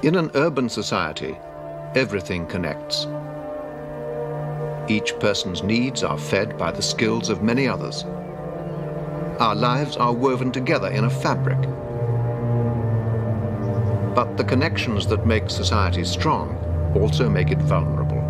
In an urban society, everything connects. Each person's needs are fed by the skills of many others. Our lives are woven together in a fabric. But the connections that make society strong also make it vulnerable.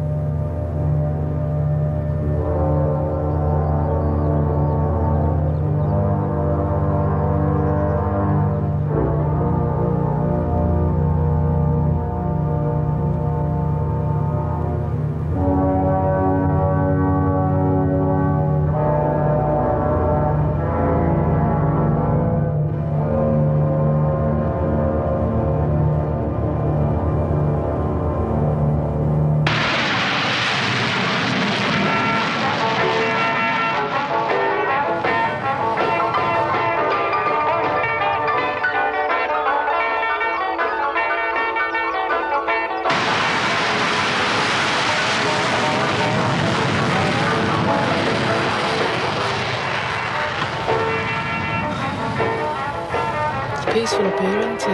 Peaceful up here, isn't it?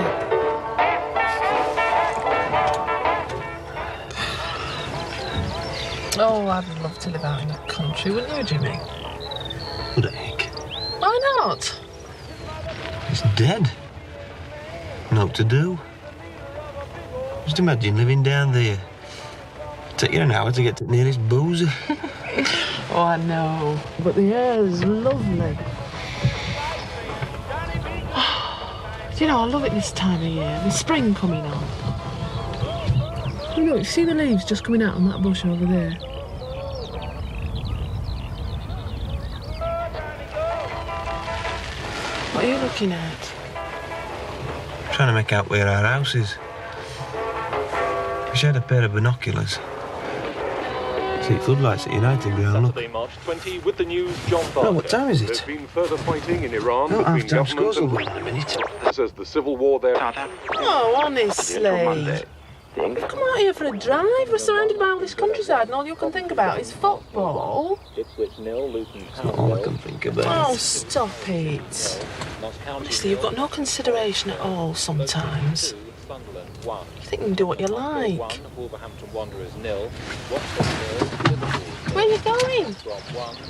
Oh, I'd love to live out in the country, wouldn't you, Jimmy? What the heck? Why not? It's dead. Not to do. Just imagine living down there. Take you an hour to get to the nearest boozer. Oh, I know. But the air's lovely. You know, I love it this time of year. The spring coming on. You know, you see the leaves just coming out on that bush over there? What are you looking at? Trying to make out where our house is. Wish I had a pair of binoculars. See floodlights at United Ground, look. Saturday, March 20, with the news, John Barker. No, what time is it? There's been further fighting in Iran No, between half-time government scores will and... go in a minute. Says the civil war there... Oh, honestly. Come out here for a drive. We're surrounded by all this countryside and all you can think about is football. That's not all I can think about. Oh, stop it. Honestly, you've got no consideration at all sometimes. You think you can do what you like. Where are you going?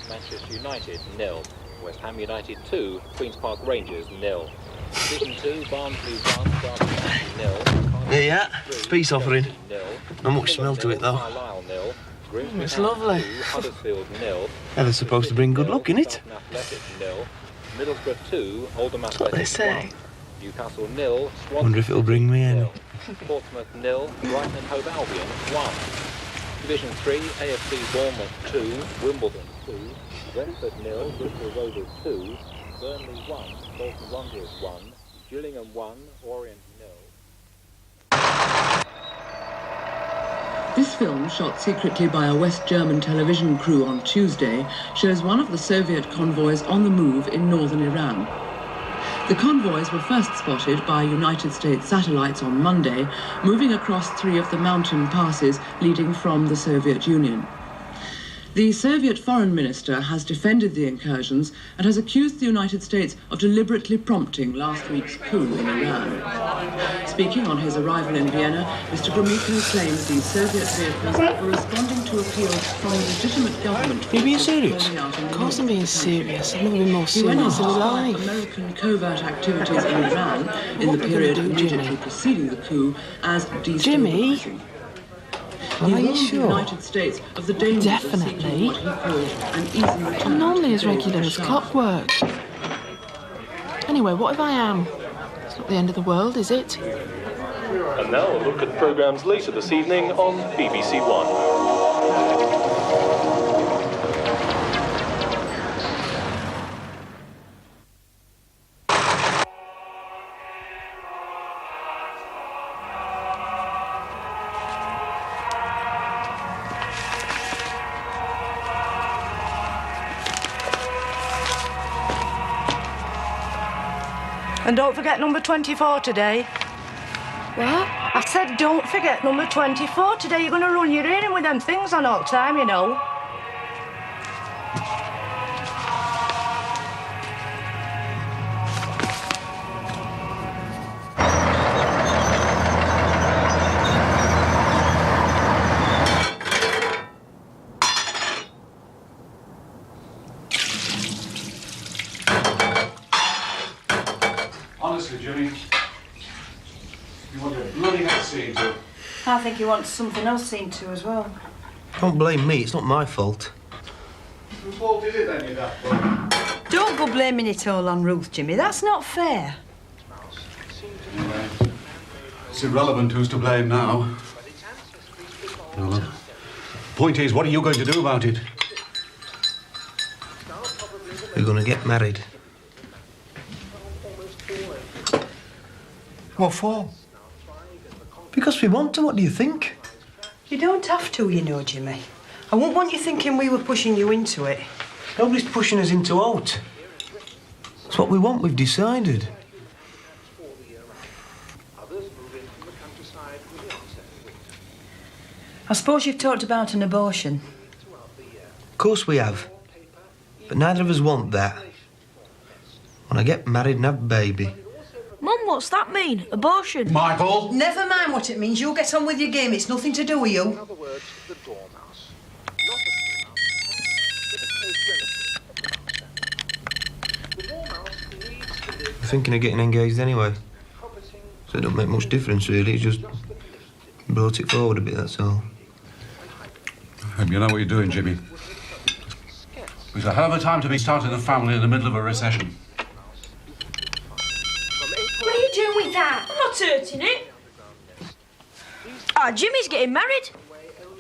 Manchester United 0. West Ham United 2. Queen's Park Rangers 0. Season 2. Barnsley 1. Derby 0. There you are. Peace offering. Not much smell to it though. It's lovely. Huddersfield 0. Yeah, they're supposed to bring good luck, innit? Middlesbrough 2. Oldham That's what they say. Newcastle 0. Swansea Wonder if it'll bring me in. 0. Portsmouth 0. Brighton and Hove Albion 1. Division 3. AFC Bournemouth 2. Wimbledon 2. Brentford 0. Bristol Rovers 2. Burnley 1. Bolton Wanderers 1. Gillingham 1. Orient 0. This film, shot secretly by a West German television crew on Tuesday, shows one of the Soviet convoys on the move in northern Iran. The convoys were first spotted by United States satellites on Monday, moving across 3 of the mountain passes leading from the Soviet Union. The Soviet foreign minister has defended the incursions and has accused the United States of deliberately prompting last week's coup in Iran. Speaking on his arrival in Vienna, Mr. Gromyko claims the Soviet vehicles were responding to appeals from the legitimate government. Are you being serious? Of course I'm being serious. I've never been more He went on serious to in my describe life. American covert activities in Iran in What the we're gonna period do, immediately Jimmy? preceding the coup as Jimmy? destabilizing. Are He you warned the sure? United States of the dangers of Definitely. seeking what he called an easy return. I'm normally to as the days regular of as Shah. clockwork. Anyway, what if I am? It's not the end of the world, is it? And now a look at programmes later this evening on BBC One. And don't forget number 24 today. What? I said don't forget number 24 today. You're going to run your ear in with them things on all the time, you know. Sir Jimmy. You want your bloody head seen to. I think he wants something else seen to as well. Don't blame me, it's not my fault. Whose fault is it then, you daft boy? Don't go blaming it all on Ruth, Jimmy. That's not fair. It's irrelevant who's to blame now. No, look. Point is, what are you going to do about it? We're gonna get married. What for? Because we want to, what do you think? You don't have to, you know, Jimmy. I wouldn't want you thinking we were pushing you into it. Nobody's pushing us into out. It's what we want, we've decided. I suppose you've talked about an abortion. Of course we have. But neither of us want that. When I get married and have a baby. Mum, what's that mean? Abortion? Michael! Never mind what it means. You get on with your game. It's nothing to do with you. We're thinking of getting engaged anyway. So it don't make much difference, really. It's just brought it forward a bit, that's all. You know what you're doing, Jimmy. It's a hell of a time to be starting a family in the middle of a recession. What are you doing with that? I'm not hurting it. Ah, Jimmy's getting married.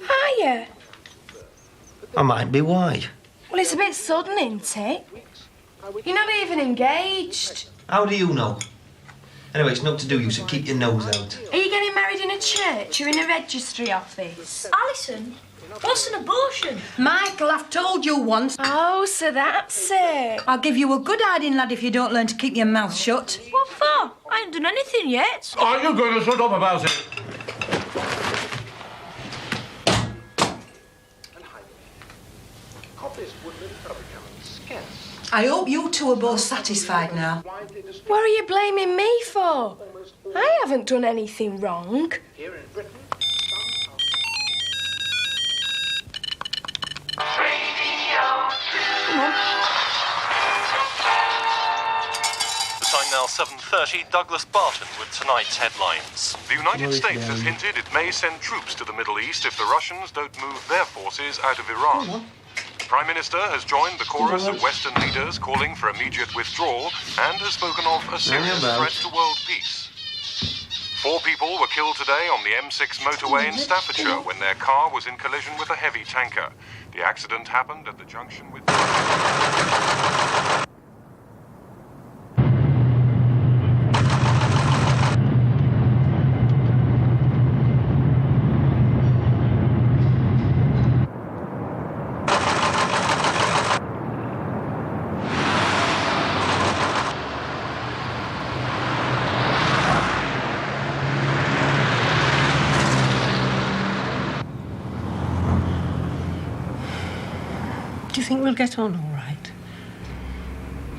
Are you? I might be, why? Well, it's a bit sudden, isn't it? You're not even engaged. How do you know? Anyway, it's not to do you, so keep your nose out. Are you getting married in a church or in a registry office? Alison, what's an abortion? Michael, I've told you once. Oh, so that's it. I'll give you a good hiding, lad, if you don't learn to keep your mouth shut. What for? I ain't done anything yet. Are you going to shut up about it? I hope you two are both satisfied now. What are you blaming me for? I haven't done anything wrong. Come on. The time now 7:30. Douglas Barton with tonight's headlines. The United States has hinted it may send troops to the Middle East if the Russians don't move their forces out of Iran. The Prime Minister has joined the chorus of Western leaders calling for immediate withdrawal and has spoken of a serious threat to world peace. 4 people were killed today on the M6 motorway in Staffordshire when their car was in collision with a heavy tanker. The accident happened at the junction with... Do you think we'll get on all right?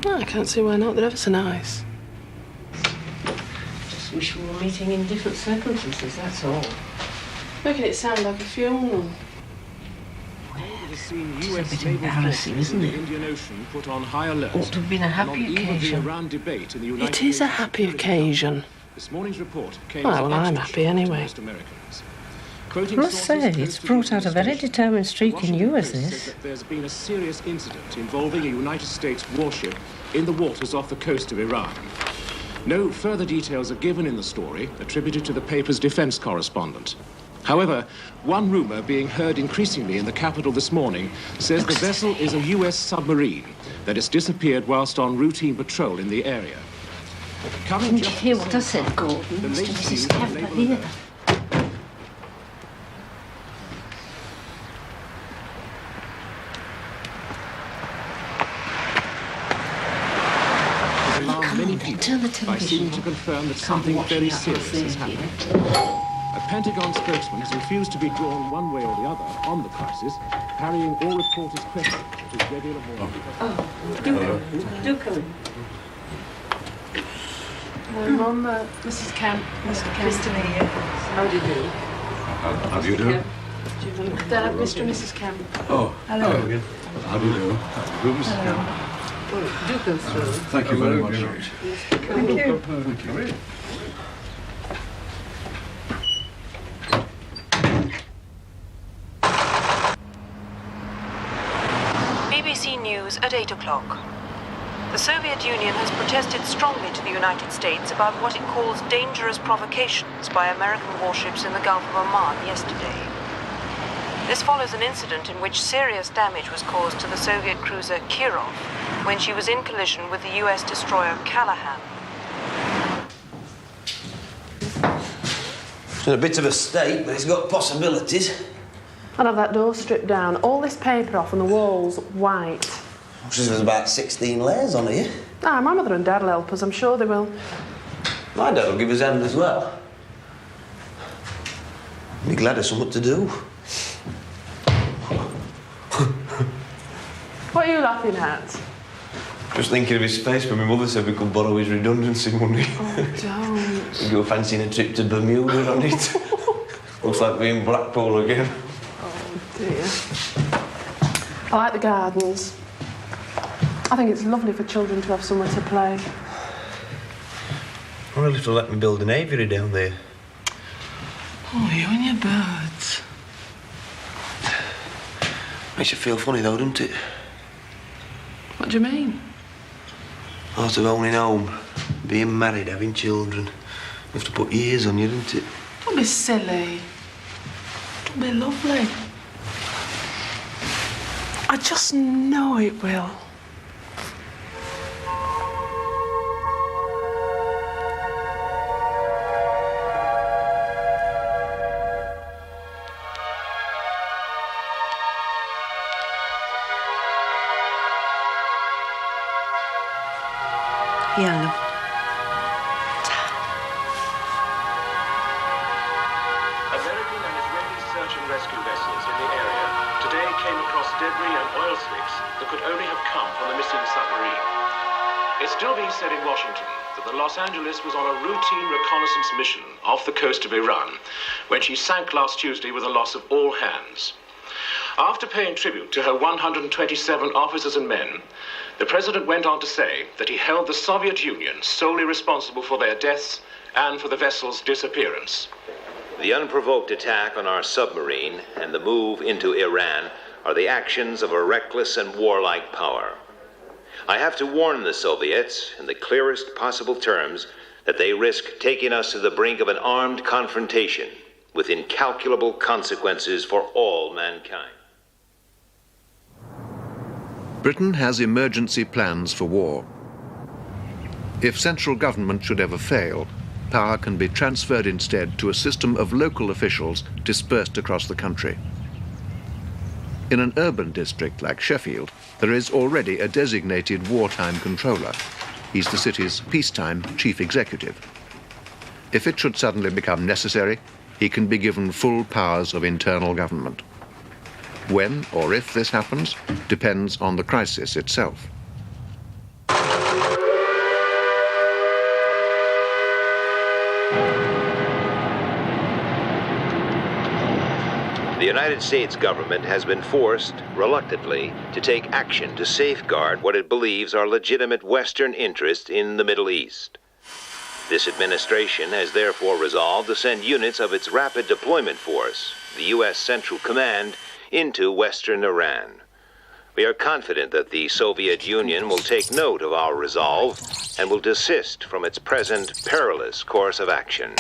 No, I can't see why not. They're ever so nice. Just wish we were meeting in different circumstances, that's all. Making it sound like a funeral. It's a bit embarrassing, isn't it? Put on high alert. Ought to have been a happy occasion. It is a happy occasion. This morning's report came Well, I'm happy anyway. I must say, it's brought out a very determined streak in you as this. There's been a serious incident involving a United States warship in the waters off the coast of Iran. No further details are given in the story, attributed to the paper's defense correspondent. However, one rumor being heard increasingly in the capital this morning says the vessel is a U.S. submarine that has disappeared whilst on routine patrol in the area. Didn't you hear what I said, Gordon? Mr. Mrs. Kemper here. Many people by seeming to confirm that something very serious has happened. A Pentagon spokesman has refused to be drawn one way or the other on the crisis, parrying all reporters' questions at his regular morning. Do come in. Mum, Mrs. Kemp, Mr. Kemp. Mr. Lee, how do you do? How do you do? Dad, Mr. and Mrs. Kemp. Oh, Hello. again. How do you do? Rooms? Hello. Do go through. Thank you very much. Thank you. Thank you. BBC News at 8 o'clock. The Soviet Union has protested strongly to the United States about what it calls dangerous provocations by American warships in the Gulf of Oman yesterday. This follows an incident in which serious damage was caused to the Soviet cruiser Kirov when she was in collision with the US destroyer Callahan. It's in a bit of a state, but it's got possibilities. I'll have that door stripped down, all this paper off and the walls white. There's about 16 layers on here. Ah, my mother and dad will help us, I'm sure they will. My dad will give us hand as well. Be glad of something to do. What are you laughing at? Just thinking of his face when my mother said we could borrow his redundancy money. Oh, don't. We were fancying a trip to Bermuda on it. Looks like we're in Blackpool again. Oh, dear. I like the gardens. I think it's lovely for children to have somewhere to play. I wonder if they'll let me build an aviary down there. Oh, you and your birds. Makes you feel funny though, doesn't it? What do you mean? Thought of owning home, being married, having children. You have to put years on you, don't it? Don't be silly. Don't be lovely. I just know it will. Yeah, love. American and Israeli search and rescue vessels in the area today came across debris and oil slicks that could only have come from the missing submarine. It's still being said in Washington that the Los Angeles was on a routine reconnaissance mission off the coast of Iran when she sank last Tuesday with the loss of all hands. After paying tribute to her 127 officers and men, the president went on to say that he held the Soviet Union solely responsible for their deaths and for the vessel's disappearance. The unprovoked attack on our submarine and the move into Iran are the actions of a reckless and warlike power. I have to warn the Soviets in the clearest possible terms that they risk taking us to the brink of an armed confrontation with incalculable consequences for all mankind. Britain has emergency plans for war. If central government should ever fail, power can be transferred instead to a system of local officials dispersed across the country. In an urban district like Sheffield, there is already a designated wartime controller. He's the city's peacetime chief executive. If it should suddenly become necessary, he can be given full powers of internal government. When or if this happens depends on the crisis itself. The United States government has been forced, reluctantly, to take action to safeguard what it believes are legitimate Western interests in the Middle East. This administration has therefore resolved to send units of its Rapid Deployment Force, the U.S. Central Command, into Western Iran. We are confident that the Soviet Union will take note of our resolve and will desist from its present perilous course of action.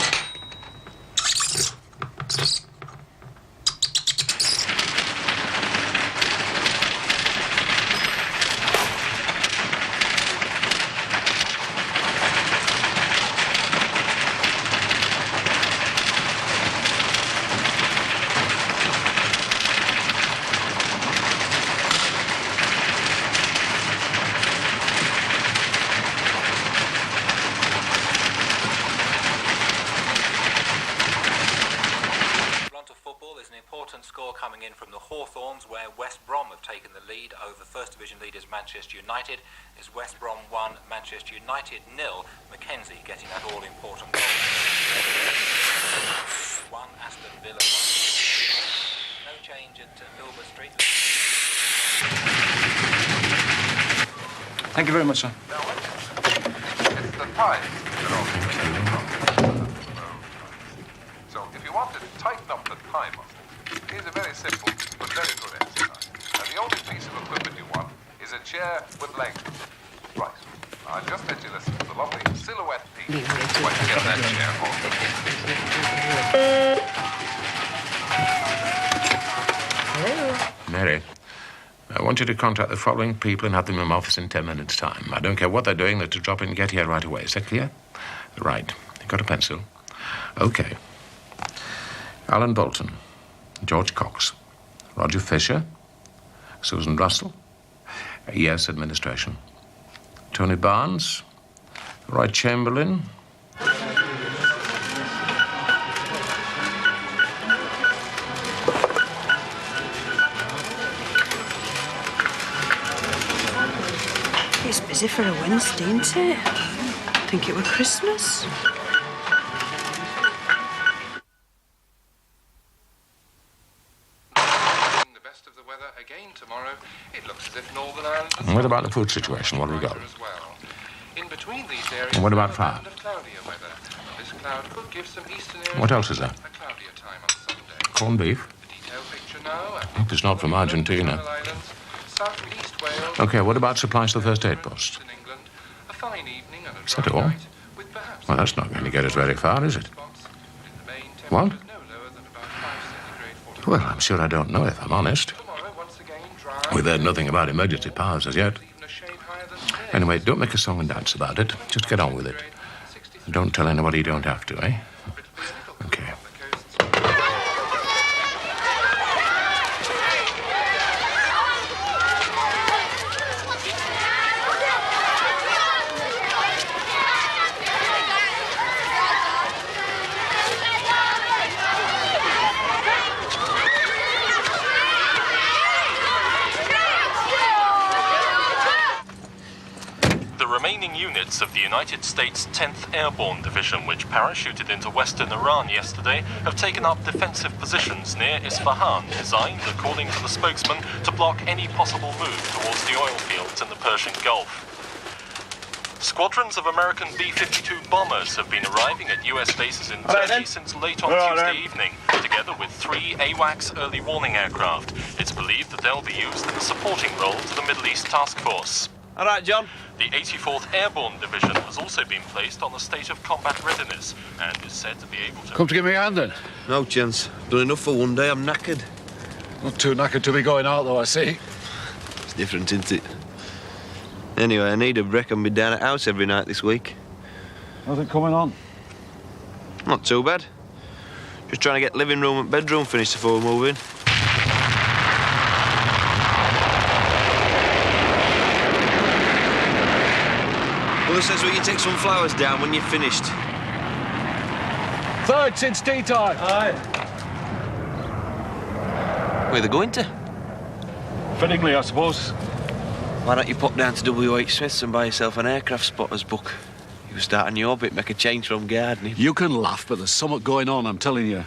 Manchester United is West Brom 1, Manchester United 0. Mackenzie getting that all-important goal. 1, Aston Villa 1. No change at Filbert Street. Thank you very much, sir. It's the time. So, if you want to tighten up the thigh muscle, here's a very simple but very good exercise. And the only piece of equipment you want is a chair with legs. Right. Now, I'll just let you listen to the lovely silhouette piece when you get that chair home. Mary, I want you to contact the following people and have them in my office in 10 minutes' time. I don't care what they're doing, they're to drop in and get here right away. Is that clear? Right. You got a pencil? Okay. Alan Bolton, George Cox, Roger Fisher, Susan Russell, ES Administration, Tony Barnes, Roy Chamberlain. It's busy for a Wednesday, isn't it? I think it were Christmas. The best of the weather again tomorrow. It looks as if Northern Ireland And what about the food situation? What have we got? as well. In between these areas, And what about fire? cloudier weather. This cloud could give some eastern areas What else is there? a cloudier time on Sunday. Corned beef? Detailed picture now. Hope it's not from Argentina. Islands, south and east Wales. Okay, what about supplies to the first aid post? A fine evening and a Is that all? Well, that's not going to get us very far, is it? What? Well, I'm sure I don't know, if I'm honest. We've heard nothing about emergency powers as yet. Anyway, don't make a song and dance about it. Just get on with it. Don't tell anybody you don't have to, eh? Okay. The remaining units of the United States 10th Airborne Division, which parachuted into western Iran yesterday, have taken up defensive positions near Isfahan, designed, according to the spokesman, to block any possible move towards the oil fields in the Persian Gulf. Squadrons of American B-52 bombers have been arriving at U.S. bases in Turkey since late on Tuesday evening, together with 3 AWACS early warning aircraft. It's believed that they'll be used in a supporting role to the Middle East Task Force. All right, John. The 84th Airborne Division has also been placed on a state of combat readiness and is said to be able to... Come to give me a hand, then? No chance. Done enough for one day. I'm knackered. Not too knackered to be going out, though, I see. It's different, isn't it? Anyway, I need a break and be down at house every night this week. How's it coming on? Not too bad. Just trying to get living room and bedroom finished before we move in. Mother says, will you take some flowers down when you've finished? Third since tea time. Aye. Where are they going to? Fittingly, I suppose. Why don't you pop down to W.H. Smith's and buy yourself an aircraft spotter's book? You can start on your bit, make a change from gardening. You can laugh, but there's something going on, I'm telling you.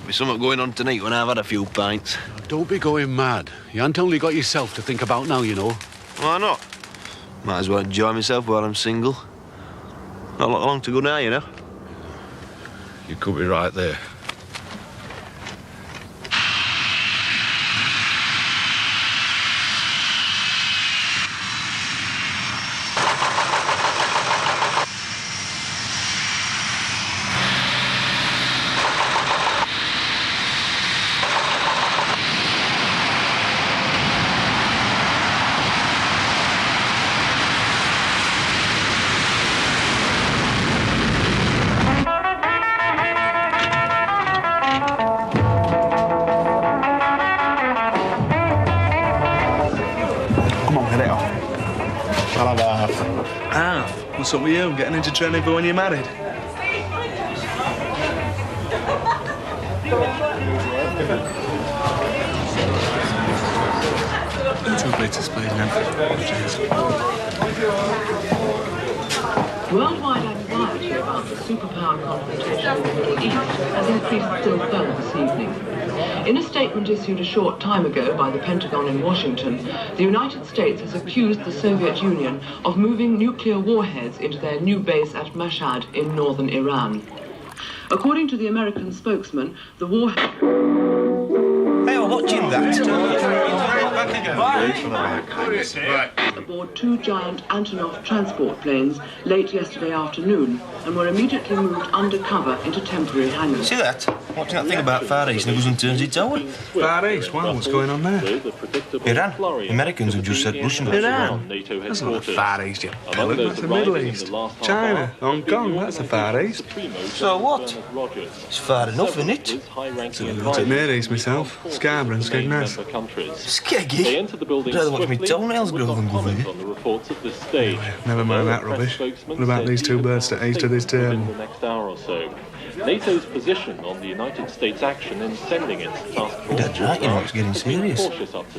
There's something going on tonight when I've had a few pints. Don't be going mad. You ain't only got yourself to think about now, you know. Why not? Might as well enjoy myself while I'm single. Not long to go now, you know. You could be right there. What's up with you? Getting into training for when you're married? Two plates, please, man. Cheers. Worldwide anxiety about the superpower confrontation in the Middle East has increased still further this evening. In a statement issued a short time ago by the Pentagon in Washington, the United States has accused the Soviet Union of moving nuclear warheads into their new base at Mashhad in northern Iran. According to the American spokesman, the warhead... Hey, I'm watching that. Aboard two giant Antonov transport planes late yesterday afternoon and were immediately moved undercover into temporary hangars. See that? Watching that thing about Far East and it goes and turns its over. Far East? Wow, what's going on there? Iran. The Americans have just said Russian. Iran? That's not the Far East, you pilot. That's the Middle East. China, Hong Kong, that's the Far East. So what? It's far enough, isn't it? It's at Near East myself. Scarborough and Skegness. Skeggy? I'd rather watch me toenails grow than go there. Anyway, never mind that rubbish. What about these two birds to east of this table? NATO's position on the United States' action in sending its task force... That's right, you know, it's getting serious.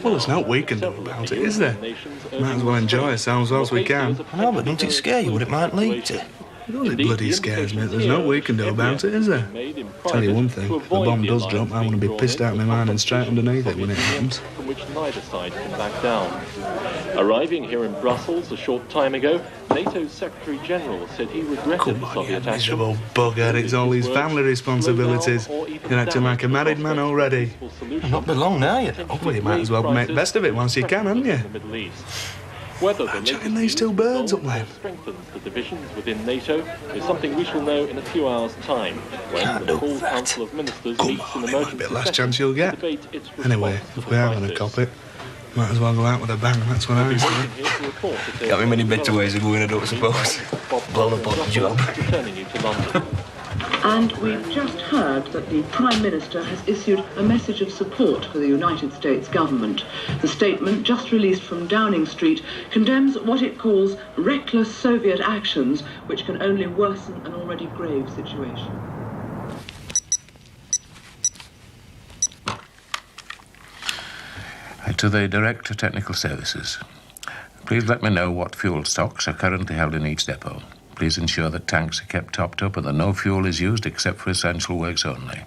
Well, there's no we can do about it, is there? Might as well enjoy ourselves whilst we can. I know, but don't it scare you what it might lead to? It bloody scares me. There's no we can do about it, is there? Tell you one thing, if the bomb does drop, I want to be pissed out of my mind and straight underneath it when it happens. From which neither side can back down. Arriving here in Brussels a short time ago, NATO's Secretary General said he regretted the Soviet action. Miserable bugger, it's all his family responsibilities. You're acting like a married man already. Not belong now, you know. Well, you might as well make the best of it whilst you can, haven't you? Whether I'm chucking these two birds up there. Strengthens the divisions within NATO is something we shall know in a few hours' time when the full Council of Ministers meets in emergency. Might be the last chance you'll get. Anyway, if we are going to cop it, might as well go out with a bang, that's what I say. Got me many better ways of going, I don't suppose. Blown up on the job. Returning you to London. And we've just heard that the Prime Minister has issued a message of support for the United States government. The statement, just released from Downing Street, condemns what it calls reckless Soviet actions, which can only worsen an already grave situation. To the Director Technical Services. Please let me know what fuel stocks are currently held in each depot. Please ensure that tanks are kept topped up and that no fuel is used except for essential works only.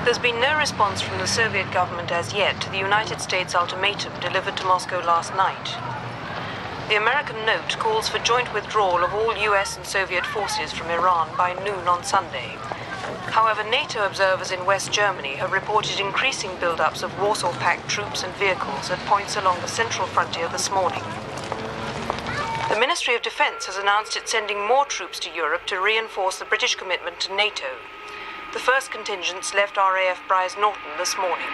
There's been no response from the Soviet government as yet to the United States ultimatum delivered to Moscow last night. The American note calls for joint withdrawal of all US and Soviet forces from Iran by noon on Sunday. However, NATO observers in West Germany have reported increasing build-ups of Warsaw Pact troops and vehicles at points along the central frontier this morning. The Ministry of Defense has announced it's sending more troops to Europe to reinforce the British commitment to NATO. The first contingents left RAF Brize Norton this morning.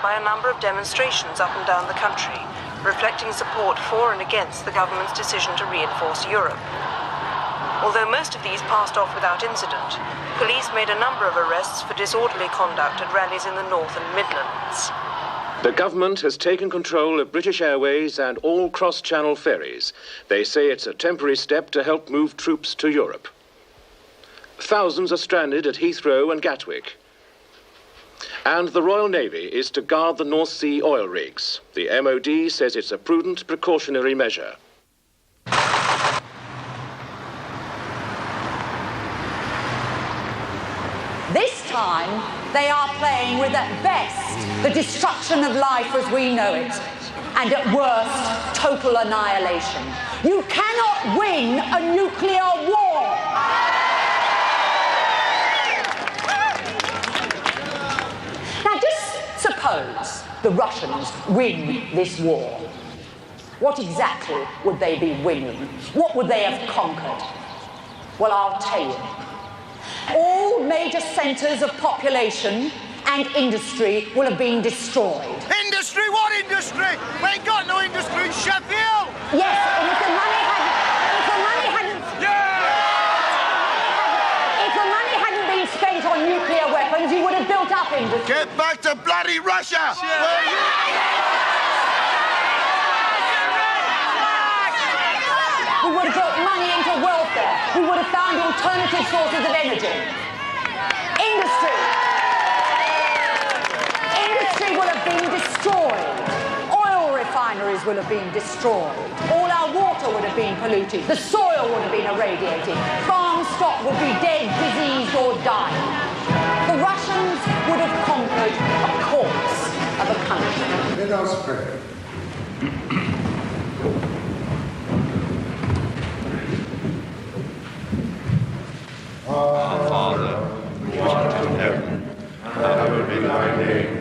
By a number of demonstrations up and down the country, reflecting support for and against the government's decision to reinforce Europe. Although most of these passed off without incident, police made a number of arrests for disorderly conduct at rallies in the North and Midlands. The government has taken control of British Airways and all cross-channel ferries. They say it's a temporary step to help move troops to Europe. Thousands are stranded at Heathrow and Gatwick. And the Royal Navy is to guard the North Sea oil rigs. The MOD says it's a prudent precautionary measure. time, they are playing with, at best, the destruction of life as we know it, and at worst, total annihilation. You cannot win a nuclear war! Now, just suppose the Russians win this war. What exactly would they be winning? What would they have conquered? Well, I'll tell you. All major centres of population and industry will have been destroyed. Industry? What industry? We ain't got no industry in Sheffield! Yes, and if the money hadn't been spent on nuclear weapons, you would have built up industry. Get back to bloody Russia! We would have built money into welfare. We would have found alternative sources of energy. Industry will have been destroyed. Oil refineries will have been destroyed. All our water would have been polluted. The soil would have been irradiated. Farm stock would be dead, diseased or dying. The Russians would have conquered a corpse of a country. Let us pray. Our Father, who art in heaven, hallowed be thy name.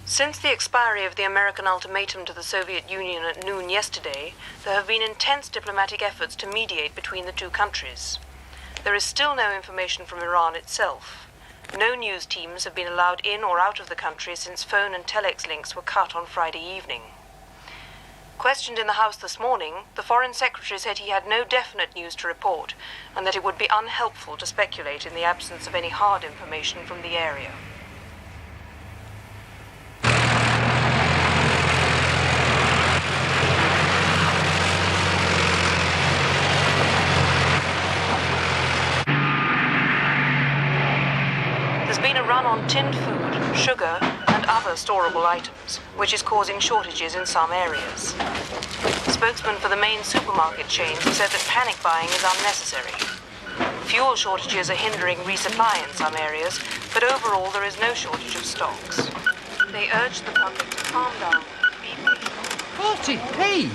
Since the expiry of the American ultimatum to the Soviet Union at noon yesterday, there have been intense diplomatic efforts to mediate between the two countries. There is still no information from Iran itself. No news teams have been allowed in or out of the country since phone and telex links were cut on Friday evening. Questioned in the House this morning, the Foreign Secretary said he had no definite news to report and that it would be unhelpful to speculate in the absence of any hard information from the area. There's been a run on tinned food, sugar, and other storable items, which is causing shortages in some areas. Spokesmen for the main supermarket chains have said that panic buying is unnecessary. Fuel shortages are hindering resupply in some areas, but overall there is no shortage of stocks. They urge the public to calm down. 40p?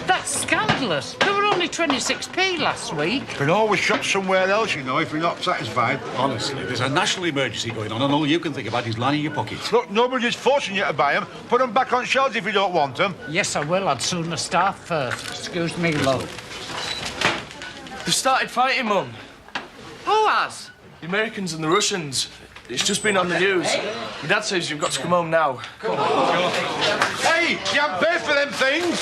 That's scandalous. There were only 26p last week. Can always shop somewhere else, you know, if you're not satisfied. Honestly, there's a national emergency going on and all you can think about is lining your pockets. Look, nobody's forcing you to buy them. Put them back on shelves if you don't want them. Yes, I will. I'd sooner starve first. Excuse me, love. They've started fighting, Mum. Who has? The Americans and the Russians. It's just been on the news. My dad says you've got to come home now. Hey, you haven't paid for them things.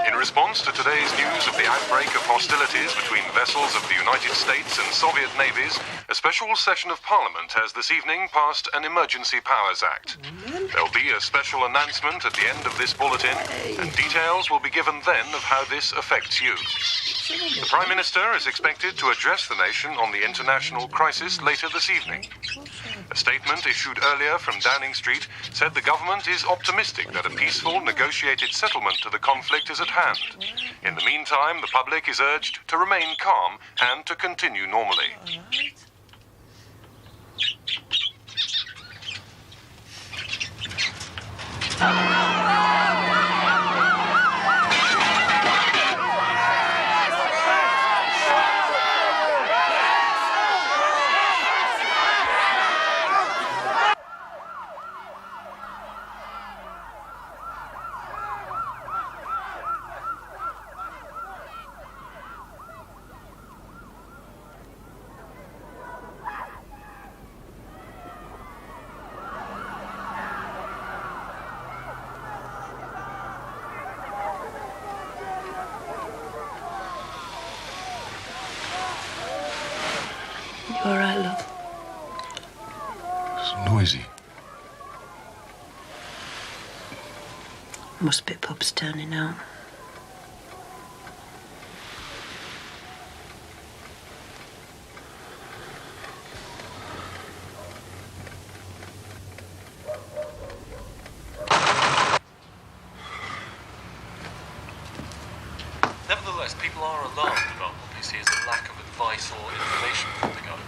In response to today's news of the outbreak of hostilities between vessels of the United States and Soviet navies, a special session of Parliament has this evening passed an Emergency Powers Act. There'll be a special announcement at the end of this bulletin, and details will be given then of how this affects you. The Prime Minister is expected to address the nation on the international crisis later this evening. A statement issued earlier from Downing Street said the government is optimistic that a peaceful, negotiated settlement to the conflict is at hand. In the meantime, the public is urged to remain calm and to continue normally. all right, love? It's noisy. Must be pubs turning out. Nevertheless, people are alarmed about what they see as a lack of advice or information from the government.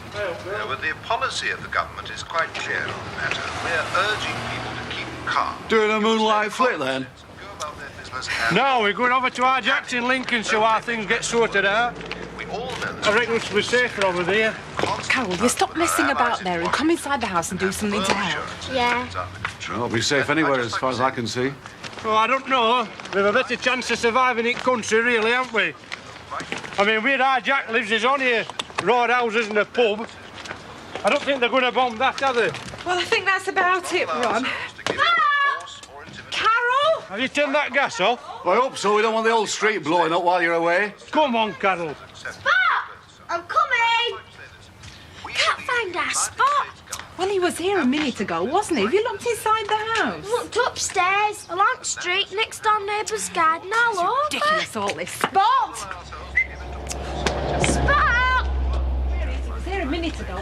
But the policy of the government is quite clear on the matter. We're urging people to keep calm. Doing a moonlight flit then? No, we're going over to our jacks in Lincoln so our things get sorted out. I reckon we'll be safer over there. Carol, you stop messing about there and come inside the house and do something to help. Yeah. Won't be safe anywhere as far as I can see. Oh, I don't know. We've a better chance of surviving in country, really, haven't we? I mean, where our Jack lives is only a road houses and a pub. I don't think they're going to bomb that, are they? Well, I think that's about it, Ron. Carol! Have you turned that gas off? I hope so. We don't want the whole street blowing up while you're away. Come on, Carol. Spot! I'm coming! Can't find our Spot. Well, he was here a minute ago, wasn't he? Have you looked inside the house? Looked upstairs, along the street, next door neighbour's garden, all over. Ridiculous, all this. Spot! Spot! He was here a minute ago.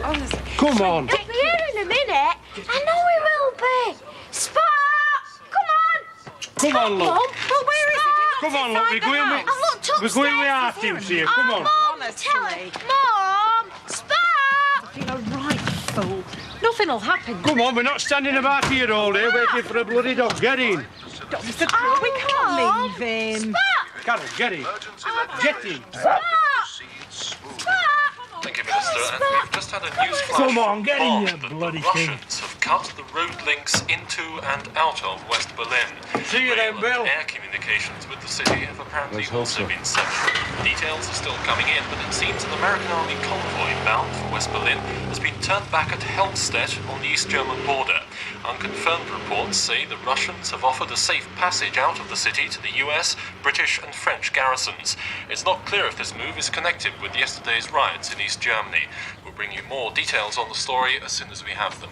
Come on. He'll be here in a minute. I know he will be. Spot! Come on! Come on, look. Well, where is it? Come on, look. We're going with... I looked upstairs. We're going with our teams here. Come on. Mum, tell him. Mum! Spot! You're a right fool. Nothing'll happen. Come on, we're not standing about here all day waiting for a bloody dog. Get in. Don't be so cruel. We can't leave him. Carol, get in. Get in. Thank you, Minister. And we've just had a news flash. Come on, get in, you that bloody the thing. Russians have cut the road links into and out of West Berlin. See you then, Bill. Air communications with the city have apparently Let's hope also so. been severed. Details are still coming in, but it seems an American Army convoy bound for West Berlin has been turned back at Helmstedt on the East German border. Unconfirmed reports say the Russians have offered a safe passage out of the city to the US, British and French garrisons. It's not clear if this move is connected with yesterday's riots in East Germany. We'll bring you more details on the story as soon as we have them.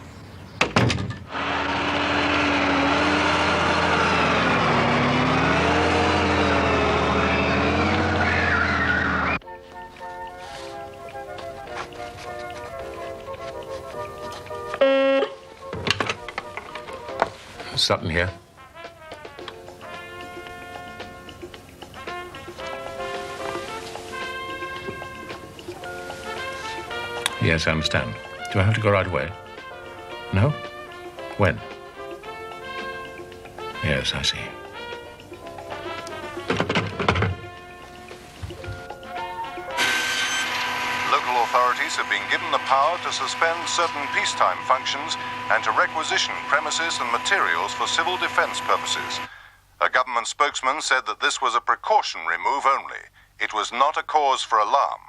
Sutton here. Yes, I understand. Do I have to go right away? No? When? Yes, I see. Local authorities have been given the power to suspend certain peacetime functions and to requisition premises and materials for civil defense purposes. A government spokesman said that this was a precautionary move only. It was not a cause for alarm.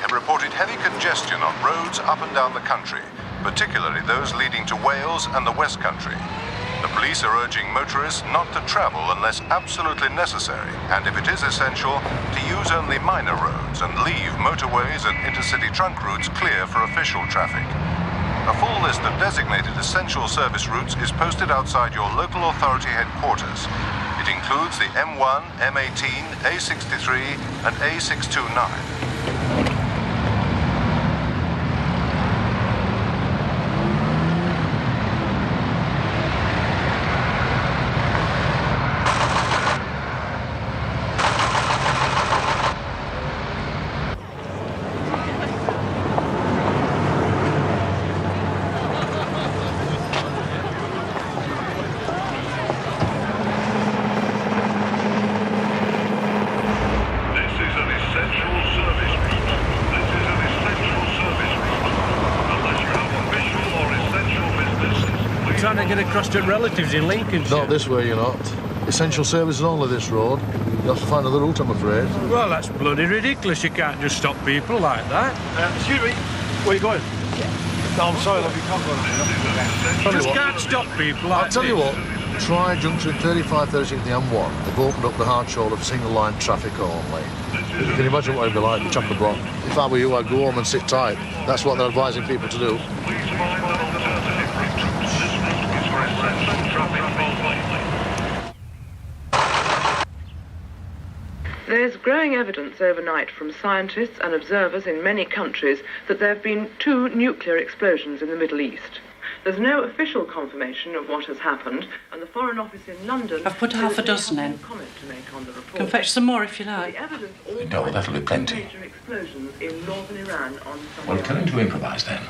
Have reported heavy congestion on roads up and down the country, particularly those leading to Wales and the West Country. The police are urging motorists not to travel unless absolutely necessary, and if it is essential, to use only minor roads and leave motorways and intercity trunk routes clear for official traffic. A full list of designated essential service routes is posted outside your local authority headquarters. It includes the M1, M18, A63, and A629. trying to get across to relatives in Lincolnshire. Not this way, you're not. Essential services only this road. You have to find another route, I'm afraid. Well, that's bloody ridiculous. You can't just stop people like that. Excuse me, where are you going? No, I'm sorry, love, you can't go there. You just can't stop people like I'll tell you what, try junction 35, 36 the M1. They've opened up the hard shoulder for single line traffic only. You can imagine what it'd be like, the chock-a-block. If I were you, I'd go home and sit tight. That's what they're advising people to do. There's growing evidence overnight from scientists and observers in many countries that there have been 2 nuclear explosions in the Middle East. There's no official confirmation of what has happened, and the Foreign Office in London... I've put half a dozen in. ...comment to make on the report. Can fetch some more if you like. The evidence all No, that'll be plenty. major explosions in northern Iran on Sunday. Well, tell him to improvise then.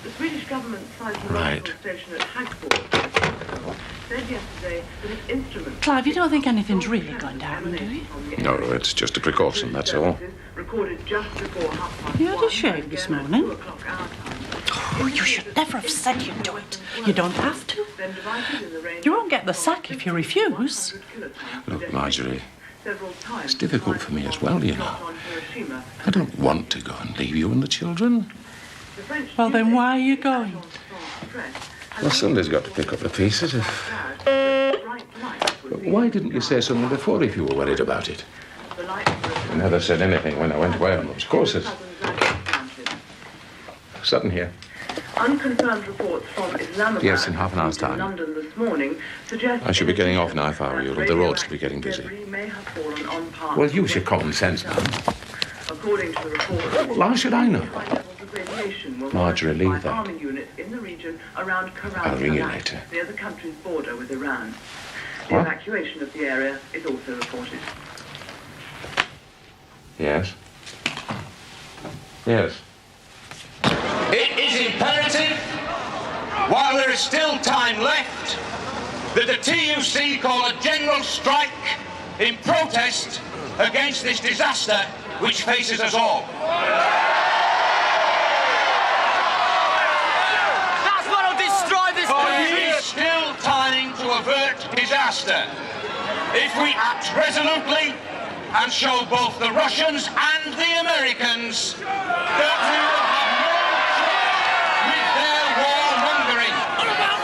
The Swedish government seismological Right. station at Hagfors said yesterday that its instruments... Clive, you don't think anything's really going to happen, do you? No, it's just a precaution, that's all. Recorded just before 1:30. You had a shave this morning. Oh, you should never have said you'd do it. You don't have to. You won't get the sack if you refuse. Look, Marjorie, it's difficult for me as well, you know. I don't want to go and leave you and the children. Well, then why are you going? Well, somebody's got to pick up the pieces. But why didn't you say something before if you were worried about it? You never said anything when I went away on those courses. Sutton here. Unconfirmed reports from Islamabad, Yes, in half an hour's time. London this morning, suggest I should be getting off now if I were you. The roads should be getting busy. may have fallen on parts Well, of use your common sense, man. According to the report, Well, how should I know? radiation were Marjorie, monitored leave by that. army units in the region around I'll ring you Karan, later. near the country's border with Iran. The What? evacuation of the area is also reported. Yes? Yes. It is imperative, while there is still time left, that the TUC call a general strike in protest against this disaster which faces us all. That's what'll destroy this There is still time to avert disaster if we act resolutely and show both the Russians and the Americans that we will have no trouble with their warmongering. What about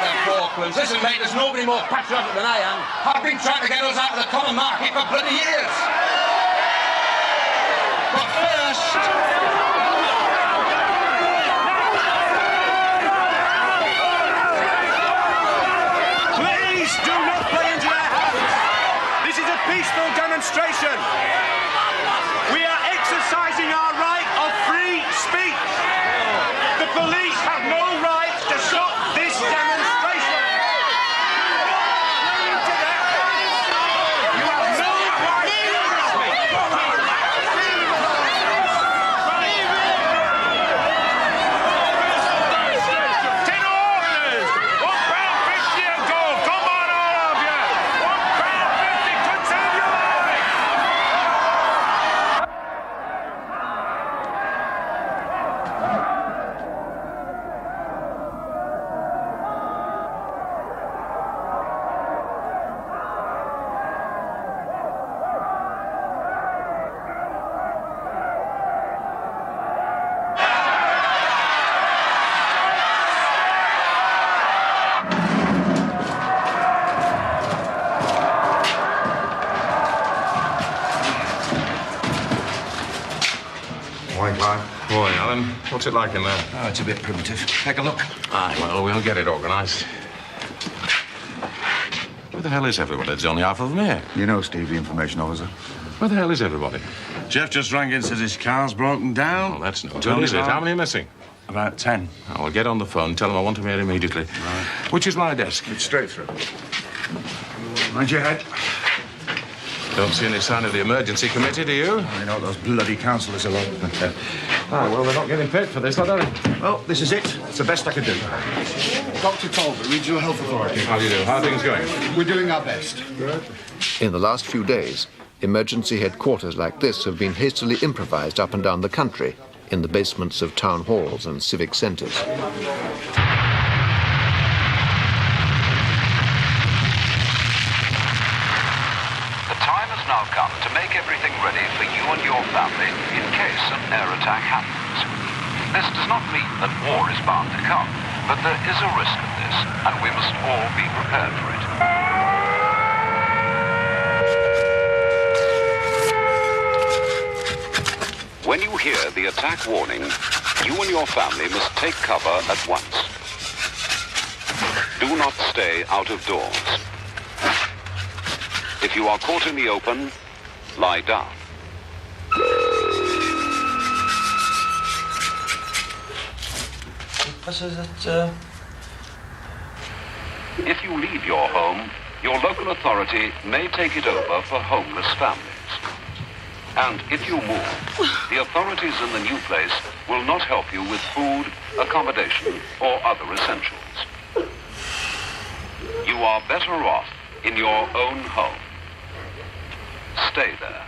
the Falklands? Listen, mate, there's nobody more patriotic than I am. I've been trying to get us out of the common market for bloody years. But first... Please do not play into their hands. This is a peaceful demonstration. We are exercising our right of free speech. The police have no right to stop this demonstration. You have no right Ten orders! £1.50 a go! Come on, all of you! £1.50 to save your life! Morning, Clive. Morning, Alan. What's it like in there? Oh, it's a bit primitive. Take a look. Aye, well, we'll get it organised. Where the hell is everybody? There's only half of them here. You know Steve, the information officer. Where the hell is everybody? Jeff just rang in, says his car's broken down. Well, that's no good, is it? How many are missing? About 10. I'll get on the phone, tell them I want them here immediately. Right. Which is my desk? It's straight through. Mind your head. Don't see any sign of the emergency committee, do you? You know what those bloody councillors are like. Ah, well, they're not getting paid for this, are they? Well, this is it. It's the best I could do. Dr. Talbot, Regional Health Authority. How do you do? How are things going? We're doing our best. In the last few days, emergency headquarters like this have been hastily improvised up and down the country in the basements of town halls and civic centres. make everything ready for you and your family in case an air attack happens. This does not mean that war is bound to come, but there is a risk of this, and we must all be prepared for it. When you hear the attack warning, you and your family must take cover at once. Do not stay out of doors. If you are caught in the open, lie down. If you leave your home, your local authority may take it over for homeless families. And if you move, the authorities in the new place will not help you with food, accommodation, or other essentials. You are better off in your own home. Stay there.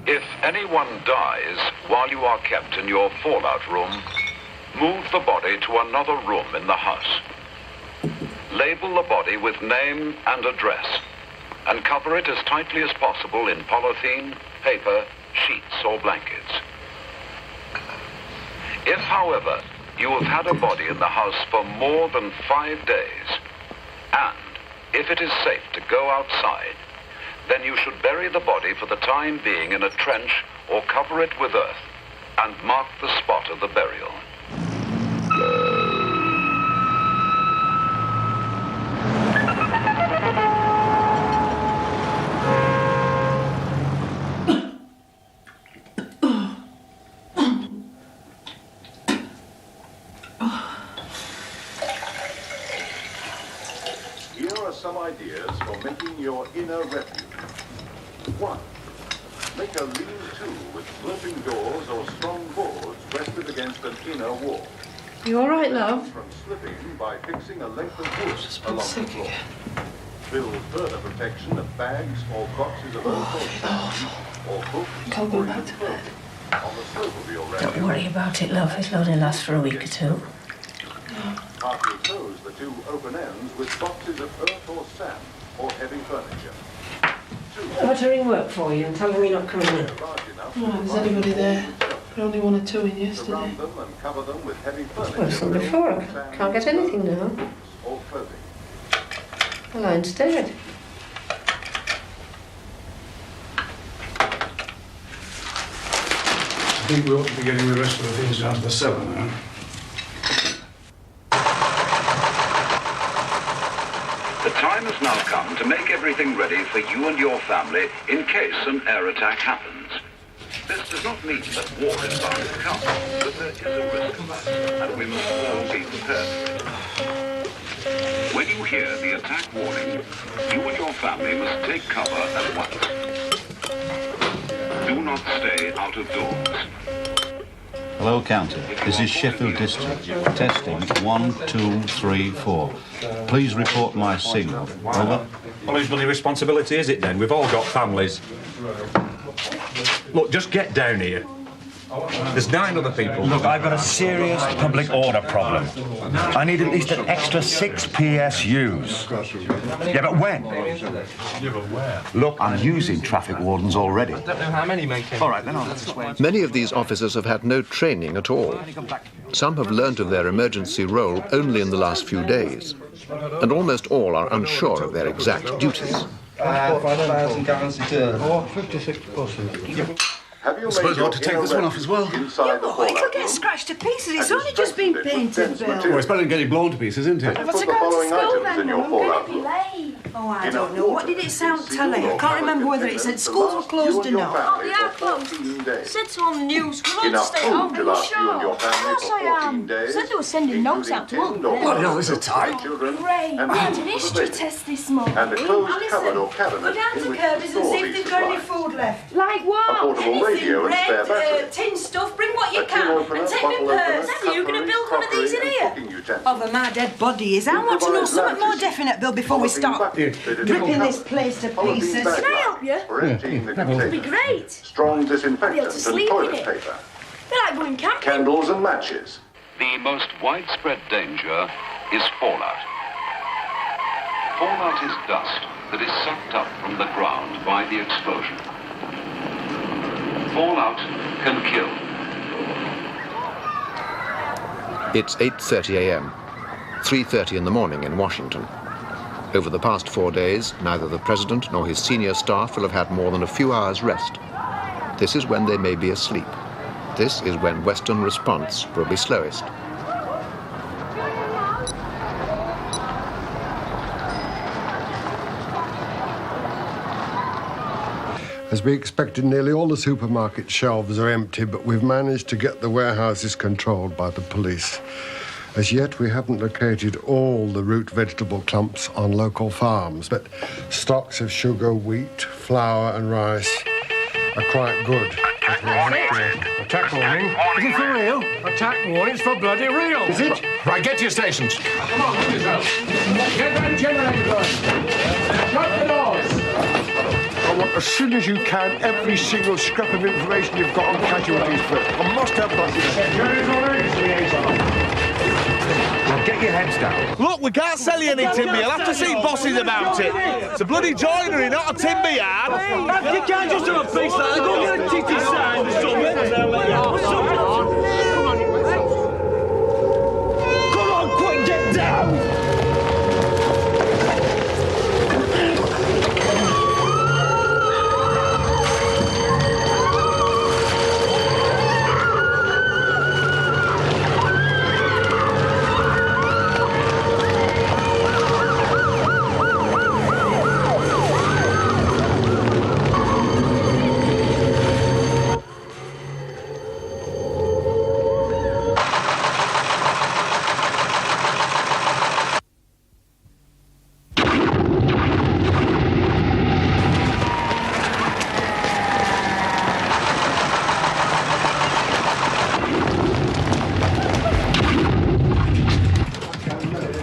If anyone dies while you are kept in your fallout room, move the body to another room in the house. Label the body with name and address, and cover it as tightly as possible in polythene, paper, sheets, or blankets. If, however, you have had a body in the house for more than 5 days, and if it is safe to go outside, then you should bury the body for the time being in a trench or cover it with earth and mark the spot of the burial. Here are some ideas for making your inner refuge. 1. Make a lean-to with sloping doors or strong boards rested against an inner wall. You all right, love? From slipping by fixing a length of wood along the floor. Build further protection of bags or boxes of old or books Can't go or back even to clothing bed. on the slope of your Don't refuge. worry about it, love. It'll only last for a week or two. Partly close the two open ends with boxes of earth or sand or heavy furniture. I'll ring work for you and tell them you're not coming in. Oh, is anybody there? There only 1 or 2 in yesterday. Surround them and cover them with heavy furniture. Well, from before. I can't get anything now. Or clothing. The line's dead. I think we ought to be getting the rest of the things down to the cellar now. The time has now come to make everything ready for you and your family in case an air attack happens. This does not mean that war is bound to come, but there is a risk of that, and we must all be prepared for it. When you hear the attack warning, you and your family must take cover at once. Do not stay out of doors. Hello, County. This is Sheffield District. Testing 1, 2, 3, 4. Please report my signal. Over. Well, whose bloody responsibility is it then? We've all got families. Look, just get down here. There's 9 other people. Look, I've got a serious public order problem. I need at least an extra 6 PSUs. Yeah, but when? Look, I'm using traffic wardens already. I don't know how many may All right, then I'll have to wait. Many of these officers have had no training at all. Some have learned of their emergency role only in the last few days, and almost all are unsure of their exact duties. 5,000 gallons a day. 56 buses. Have you I suppose I ought to take this one off as well. It'll get scratched to pieces. It's only just been painted, Bill. Well, it's better than getting blown to pieces, isn't it? What's it going to school then? I'm going to be late. Oh, I don't know. What did it sound telling? I can't remember whether it said schools were closed or not. Oh, they are closed. It said so on the news. We're all to stay home. Are you sure? Of course I am. Said they were sending notes out to all. Bloody hell, this is tight. Great. I had an history test this morning. And a closed cupboard or cabinet. Go down to Kirby's and see if they've got any food left. Like what? A portable radio and spare battery. Tin stuff, bring what you can. And take me purse. Are you going to build one of these in here? Over my dead body is. I want to know something more definite, Bill, before we start ripping this place to pieces. Can I help you? That'd be great. Strong disinfectant and toilet paper. They're like going camping. Candles and matches. The most widespread danger is fallout. Fallout is dust that is sucked up from the ground by the explosion. Fallout can kill. It's 8:30 a.m., 3:30 in the morning in Washington. Over the past 4 days, neither the president nor his senior staff will have had more than a few hours' rest. This is when they may be asleep. This is when Western response will be slowest. As we expected, nearly all the supermarket shelves are empty, but we've managed to get the warehouses controlled by the police. As yet, we haven't located all the root vegetable clumps on local farms, but stocks of sugar, wheat, flour and rice are quite good. Attack warning. Is it for real? Attack warning's for bloody real. Is it? Right, get to your stations. Come on, put yourself. Get that generator going. Shut the doors. I want, as soon as you can, every single scrap of information you've got on casualties, Phil. I must have that. Now get your heads down. Look, we can't sell you any timber. You'll have to see bosses about it. It's a bloody joinery, not a timber yard. You can't just have a piece like that. Go get a titty sign or something. Come on, quick, get down.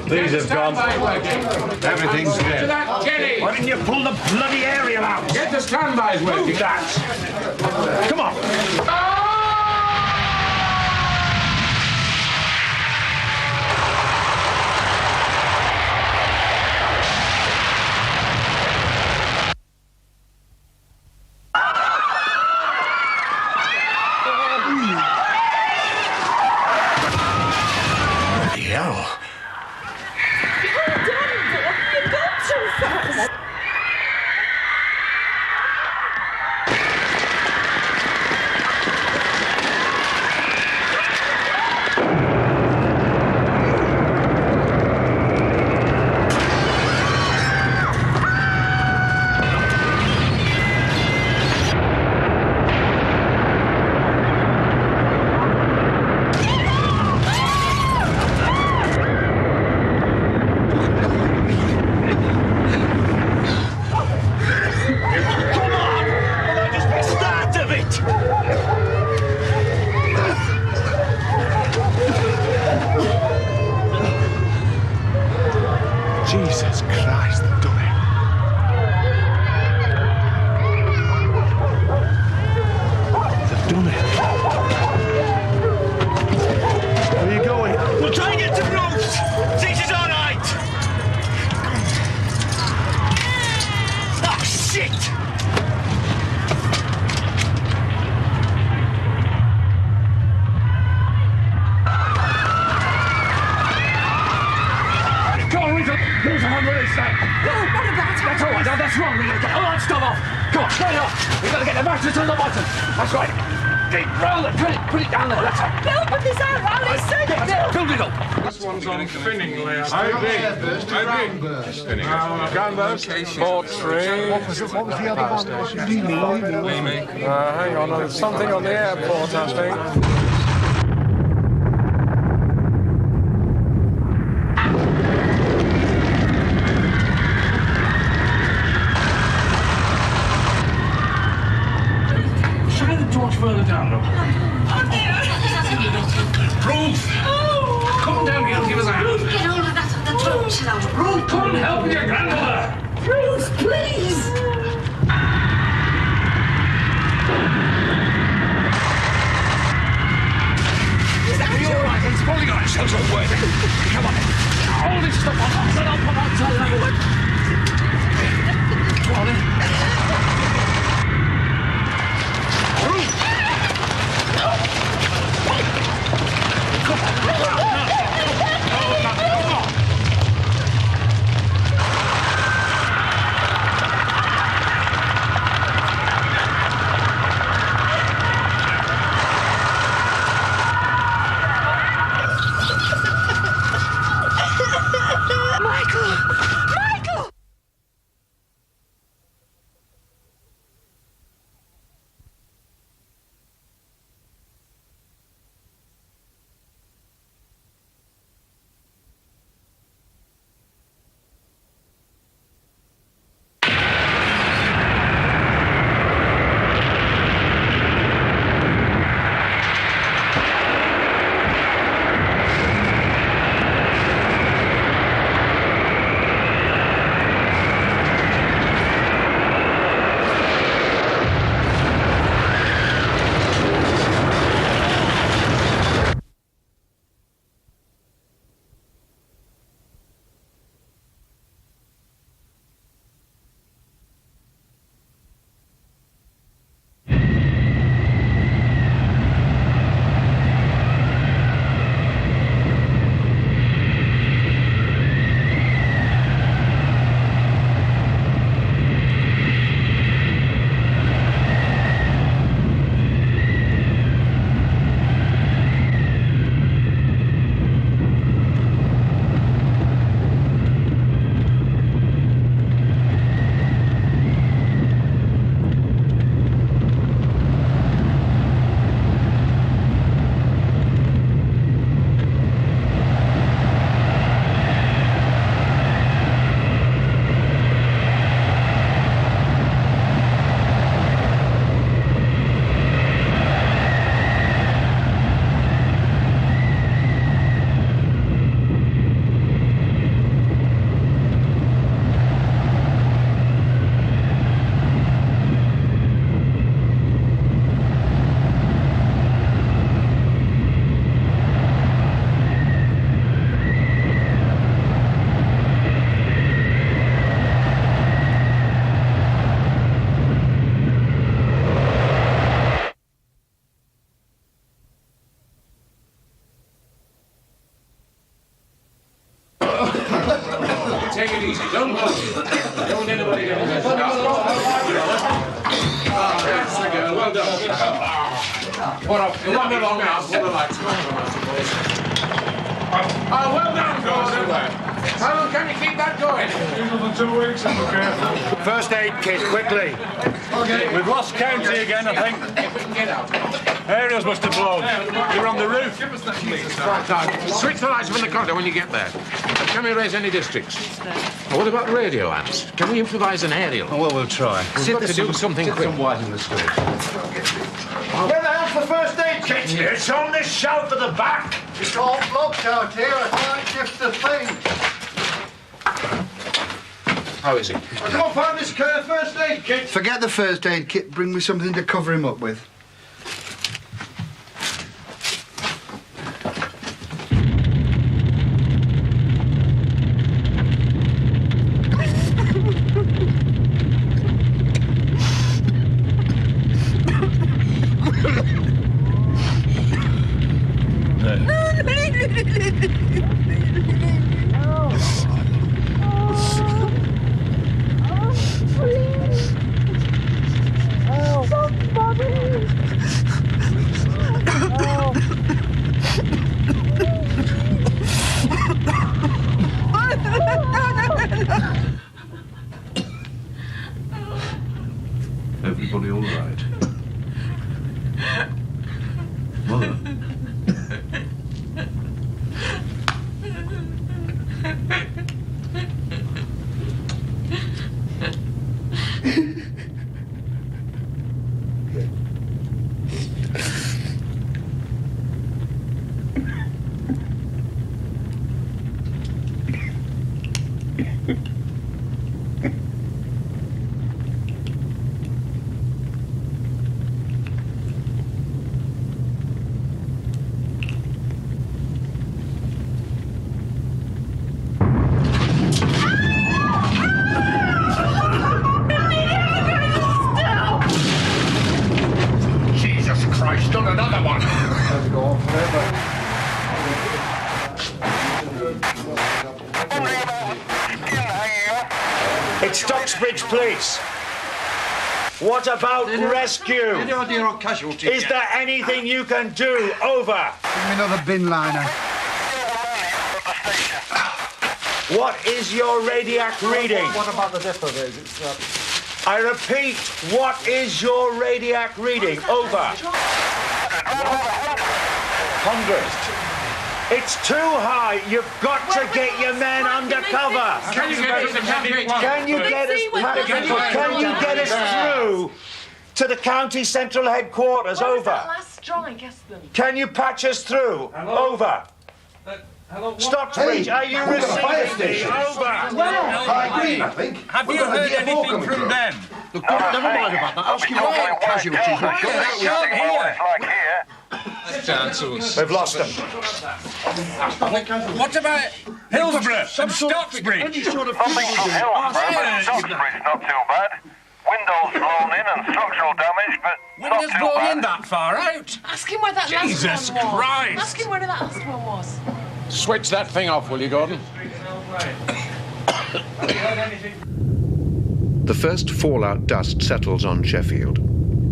These have gone. Everything's dead. Jenny! Why didn't you pull the bloody aerial out? Get the standbys working. Do that. Come on. on, release that. Oh, what about That's all right, now that's wrong. We've got to get all that stuff off. Come on, straight up. We've got to get the mattress on the bottom. That's right. Deep, roll it, put it down there, that's it. Bill, put this out, Alice, said it, Bill. Build it up. This one's on spinning layout. How big? Spinning. Groundburst. Port 3. What was the other one? Hang on, there's something on the airport, I think. Shine the torch further down, look. Ruth! Come down here and give us a hand. Ruth, get hold of that on the torch, love. Ruth, come and help with your grandmother. Ruth, please. Are you all right? It's probably got ourselves all wet. Come on. All this stuff on us and I'll put outside that one. Come on in. Ruth! Come on. Take it easy. Don't push. Don't want anybody getting hurt. That's the girl. Well done. What up? You want me long now? Pull the lights on, I suppose. Oh, well done, Gordon. How long can you keep that going? Another 2 weeks, if we're careful. First aid kit, quickly. Okay. We've lost count here again, I think. Get out. Aerials must have blown. You're on the roof. Right, switch the lights from the corridor when you get there. Can we raise any districts? Oh, what about radio amps? Can we improvise an aerial? Oh, well, we'll try. We've got to do something quick. White in the store. Where the hell's the first aid kit? It's on this shelf at the back. It's all blocked out here. I can't shift the thing. How is he? I can't find this first aid kit. Forget the first aid kit. Bring me something to cover him up with. Jesus Christ, done another one. Go on forever. It's Stocksbridge Police. What about rescue? Any idea on casualties? Is there anything you can do? Over. Give me another bin liner. What is your radiac reading? What about the depot gauge? I repeat, what is your radiac reading? Over. 100. It's too high. You've got to get your men under cover. Can you get us through to the county central headquarters? Over. Last straw, I guess them. Can you patch us through? Over. Stocksbridge, are you receiving me? Over. I agree, I think. Have you heard anything from them? Look, never mind about that. Ask him what casualties we've got. We've lost them. What about Hillsborough and Stocksbridge? Nothing from Hillsborough, but Stocksbridge not too bad. Windows blown in and structural damage, but Windows not too blown bad. in that far out? Ask him where that Jesus last one was. Christ. Ask him where that last one was. Switch that thing off, will you, Gordon? The first fallout dust settles on Sheffield.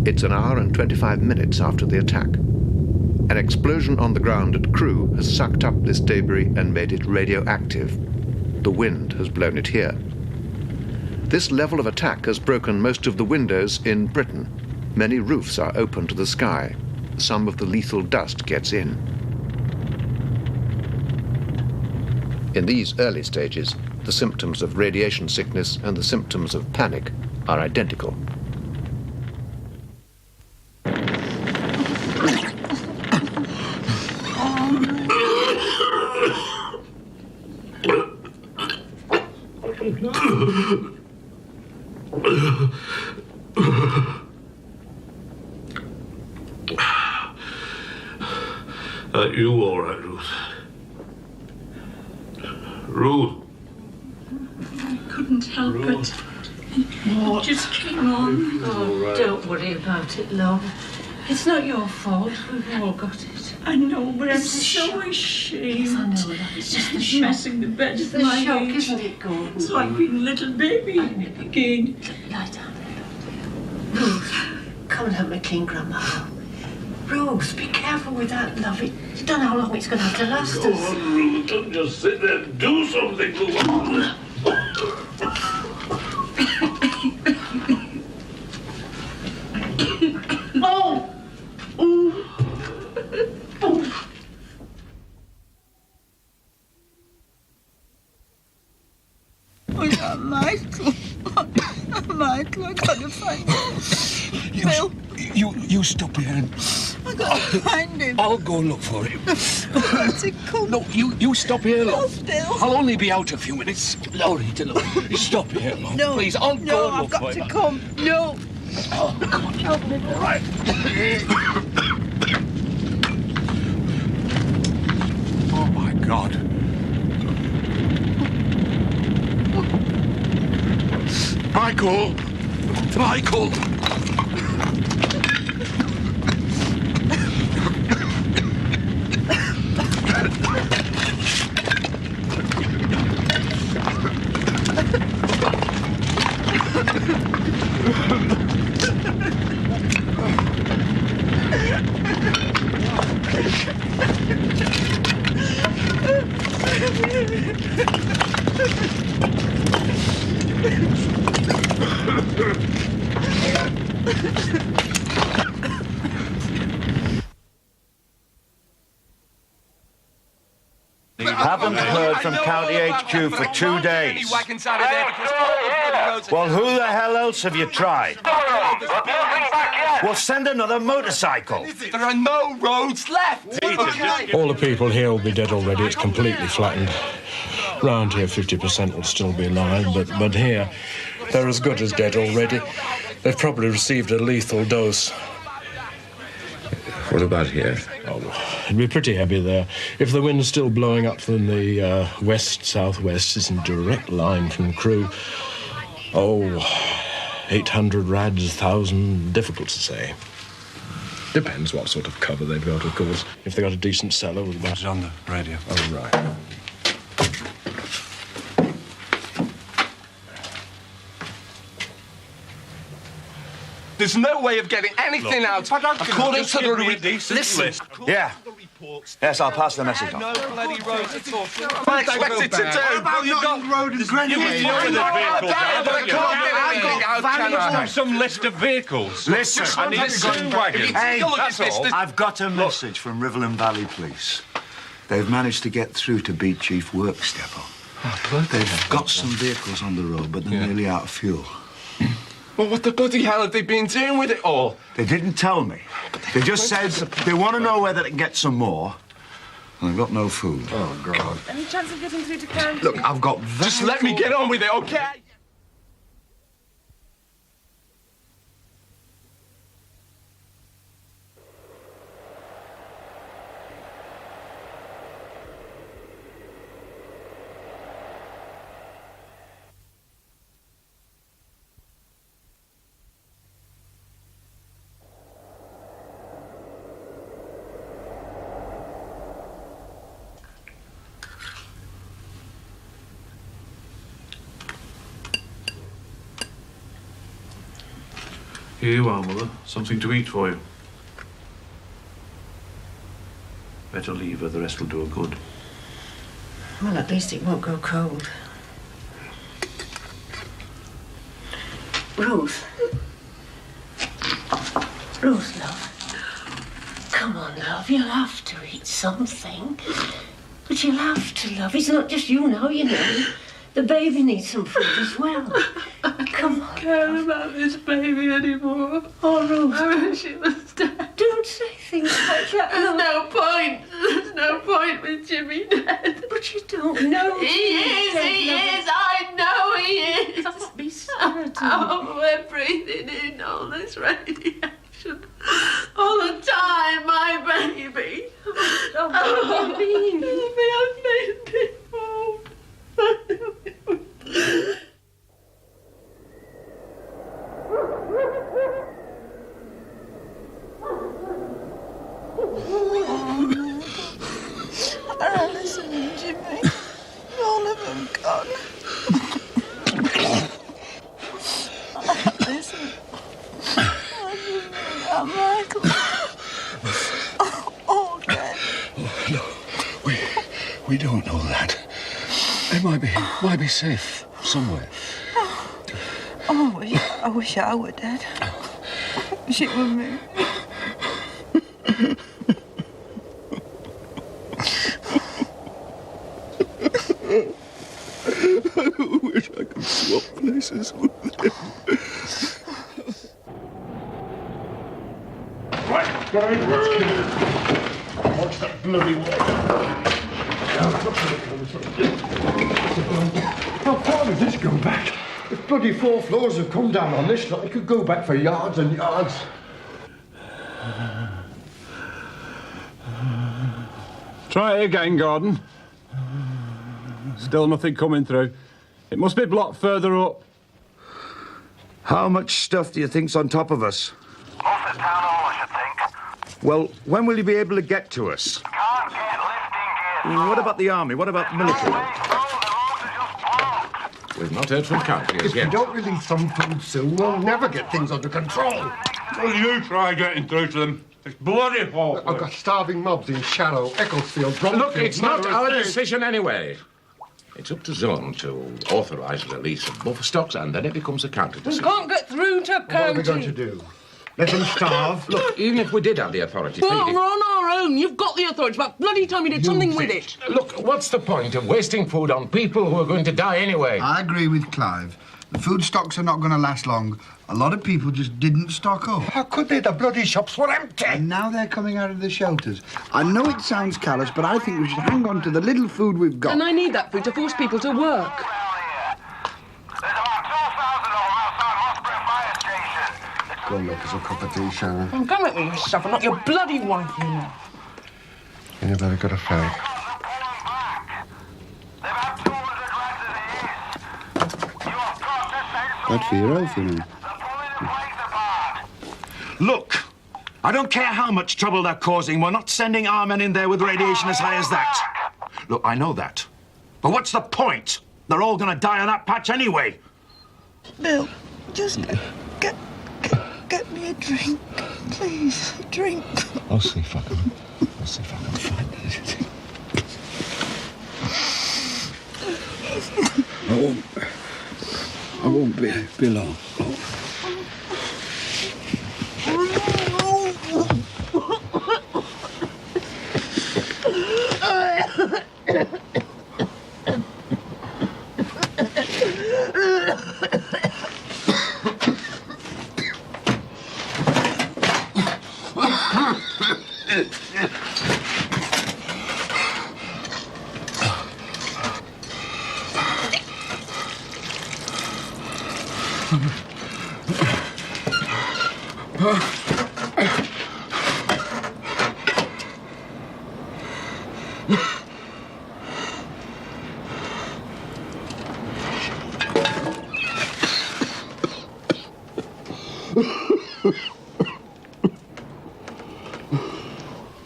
It's an hour and 25 minutes after the attack. An explosion on the ground at Crewe has sucked up this debris and made it radioactive. The wind has blown it here. This level of attack has broken most of the windows in Britain. Many roofs are open to the sky. Some of the lethal dust gets in. In these early stages, the symptoms of radiation sickness and the symptoms of panic are identical. Are you all right, Ruth? Ruth? I couldn't help it. It just came on. Oh, don't worry about it, love. It's not your fault. We've all got it. I know, but I'm so ashamed. Yes, I know that. It's just the shock. Messing the bed at my shock, age. Isn't it, Gordon? It's like being a little baby again. Lie down there, Ruth, come and help me clean Grandma. Ruth, be careful with that, love. You don't know how long it's going to have to last us. Go on, Ruth. Don't just sit there and do something. Go on. Oh! Oh, yeah, Michael. Michael, I gotta find him. Phil. You stop here and I gotta find him. I'll go and look for him. Where's he come? No, you stop here, love. No, Phil. I'll only be out a few minutes. Loretta, look. Stop here, love. No. Please, I'll go and I've look got for to him. come. No. Oh, come on. Help me. All right. Oh, my God. Michael! Michael! Haven't heard from County HQ for 2 days. Well, who the hell else have you tried? Well, send another motorcycle. There are no roads left. All the people here will be dead already. It's completely flattened. Round here, 50% will still be alive, but here, they're as good as dead already. They've probably received a lethal dose. What about here? Oh, it'd be pretty heavy there. If the wind's still blowing up from the west-southwest, it's in direct line from Crewe. 800 rads, 1,000, difficult to say. Depends what sort of cover they've got, of course. If they've got a decent cellar with that. It's on the radio. Oh, right. There's no way of getting anything out according to the Listen. Yeah. Yes, I'll pass the message on. No bloody roads at all. I expected to do. Well, you've got road and Greenway. You know where the vehicles are, don't you? I've got Have some list of vehicles. Listen, I need 2 wagons. Hey, that's all. I've got a message from Riverland Valley Police. They've managed to get through to Beat Chief Workstepper. They've got some vehicles on the road, but they're nearly out of fuel. Well, what the bloody hell have they been doing with it all? They didn't tell me. They just said they want to know whether they can get some more. And they've got no food. Oh, God. Any chance of getting through to County? Look, I've got... Just let me get on with it, OK? Here you are, Mother. Something to eat for you. Better leave her, the rest will do her good. Well, at least it won't go cold. Ruth. Ruth, love. Come on, love. You'll have to eat something. But you'll have to, love. It's not just you now, you know. The baby needs some food as well. Come on. I don't care about this baby anymore. Oh, Ruth. I wish she was dead. Don't say things like that. There's no point. There's no point with Jimmy dead. But you don't know. He is. I know he is. Just be certain. Oh, we're breathing in all this radiation. All the time, my baby. Oh, what do you mean? I've made it old. Alison and Jimmy, all of them gone. Listen, Michael. Oh, okay. Oh, no, we don't know that. They might be safe somewhere. Oh, I wish I were dead. I wish it were me. I wish I could swap places with them. Right, going, let's kill it. Watch that bloody way. How far does this go back? If bloody 4 floors have come down on this lot, it could go back for yards and yards. Try it again, Gordon. Still nothing coming through. It must be blocked further up. How much stuff do you think's on top of us? Most of town hall, I should think. Well, when will you be able to get to us? Can't get lifting gear. What about the army? What about military? We've not heard from County as If yet. we don't release some food soon, we'll never get things under control. Well, you try getting through to them. It's bloody hard. I've got starving mobs in Shallow, Ecclesfield, Bromfield... Look, it's not our Estate. decision anyway. It's up to Zone to authorise the release of buffer stocks, and then it becomes a county We decision. can't get through to What are we going County. to do? Let them starve? Look, even if we did have the authority Well, feeding... we're on our own. You've got the authority, but bloody time you did something with it. Look, what's the point of wasting food on people who are going to die anyway? I agree with Clive. The food stocks are not going to last long. A lot of people just didn't stock up. How could they? The bloody shops were empty. And now they're coming out of the shelters. I know it sounds callous, but I think we should hang on to the little food we've got. And I need that food to force people to work. Go and make us a cup of tea, Sharon. Oh, go make me yourself and not your bloody wife, you know. You never better got a fag. Bad for your health, you know. Look, I don't care how much trouble they're causing. We're not sending our men in there with radiation as high as that. Look, I know that. But what's the point? They're all going to die on that patch anyway. Bill, just get me a drink, please. A drink. I'll see if I can find it. I won't be long.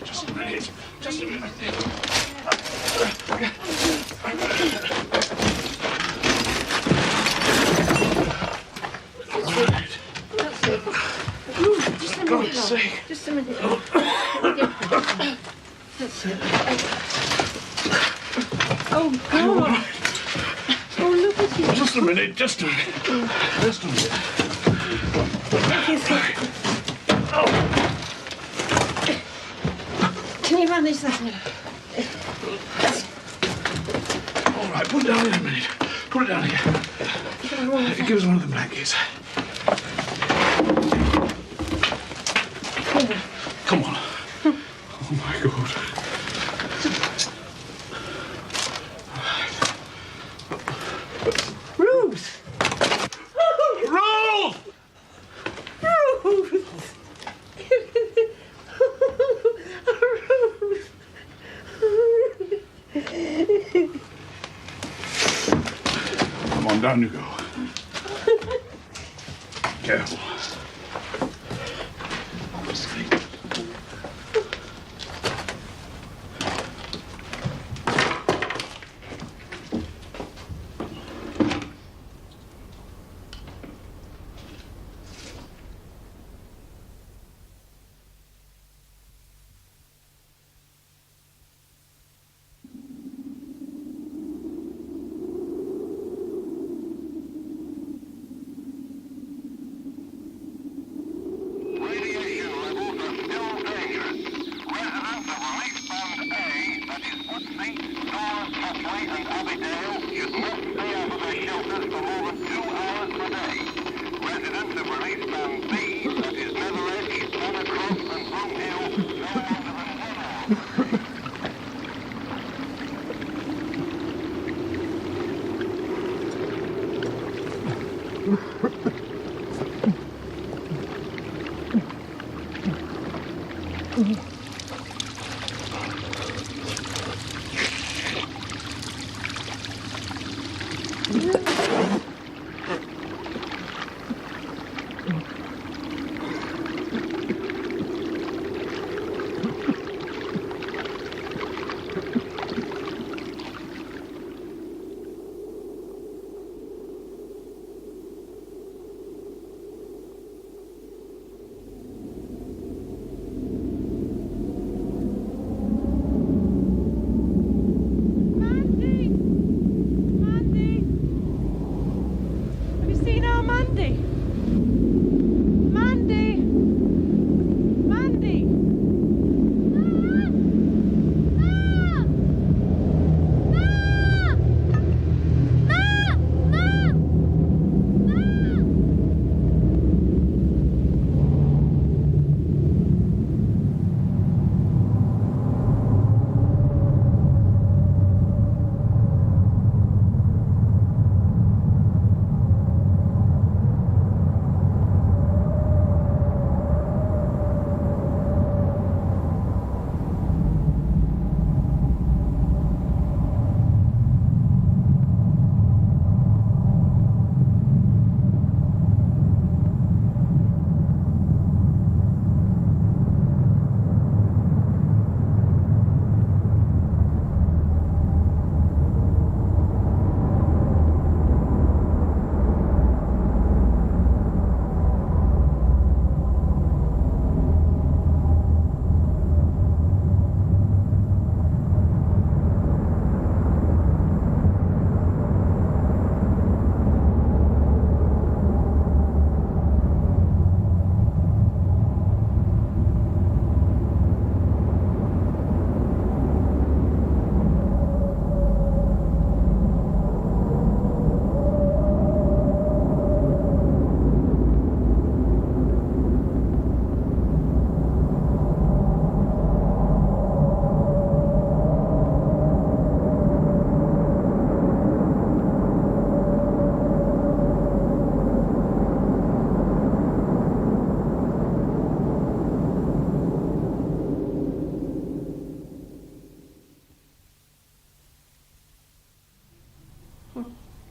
Just a minute. Just a minute. Just a minute. That's it. Oh, God. Oh, look at you. Just a minute. Just a minute. Just a minute. Can you manage that? All right, put it down in a minute. Put it down here. Give us one of the blankets. Come on. Oh, my God. Ruth! Ruth! Come on, down you go. Careful.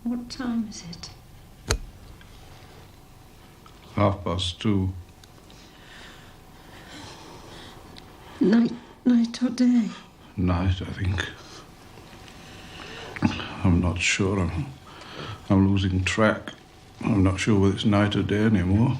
What time is it? 2:30. Night or day? Night, I think. I'm not sure. I'm losing track. I'm not sure whether it's night or day anymore.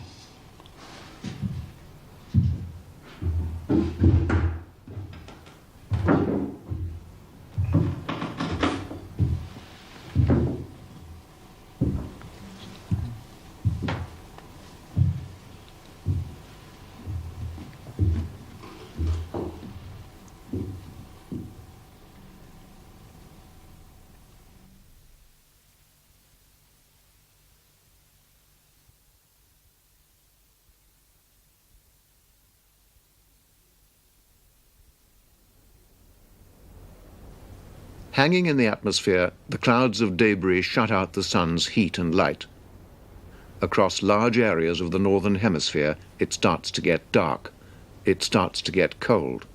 Hanging in the atmosphere, the clouds of debris shut out the sun's heat and light. Across large areas of the northern hemisphere, it starts to get dark. It starts to get cold.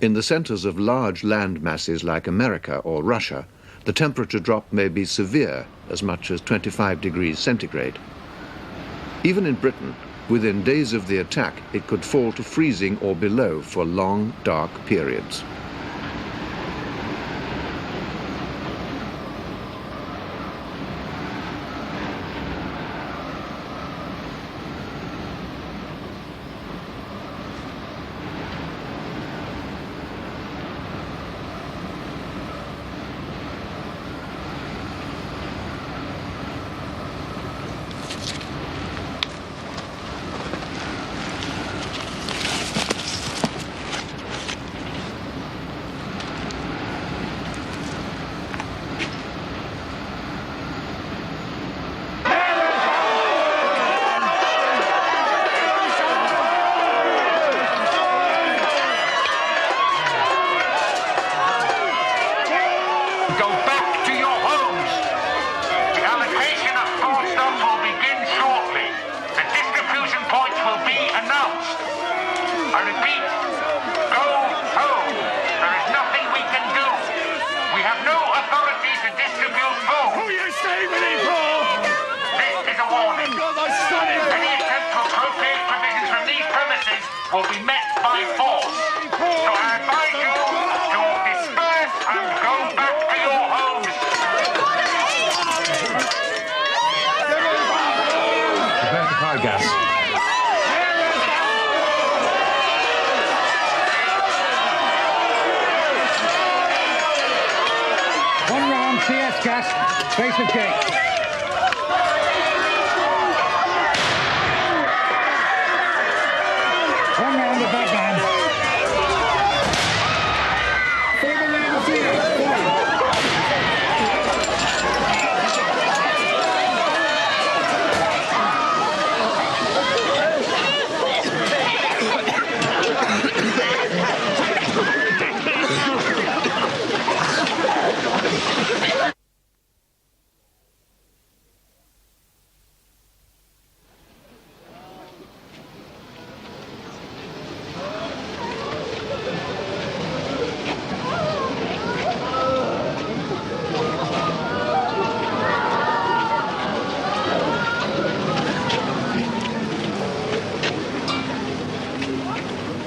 In the centers of large land masses like America or Russia, the temperature drop may be severe, as much as 25 degrees centigrade. Even in Britain, within days of the attack, it could fall to freezing or below for long, dark periods. Will be met by force. So I advise you to disperse and go back to your homes. Prepare for fire gas. One round CS gas, face of gate.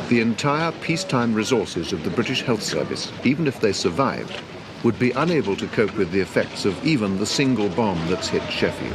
The entire peacetime resources of the British Health Service, even if they survived, would be unable to cope with the effects of even the single bomb that's hit Sheffield.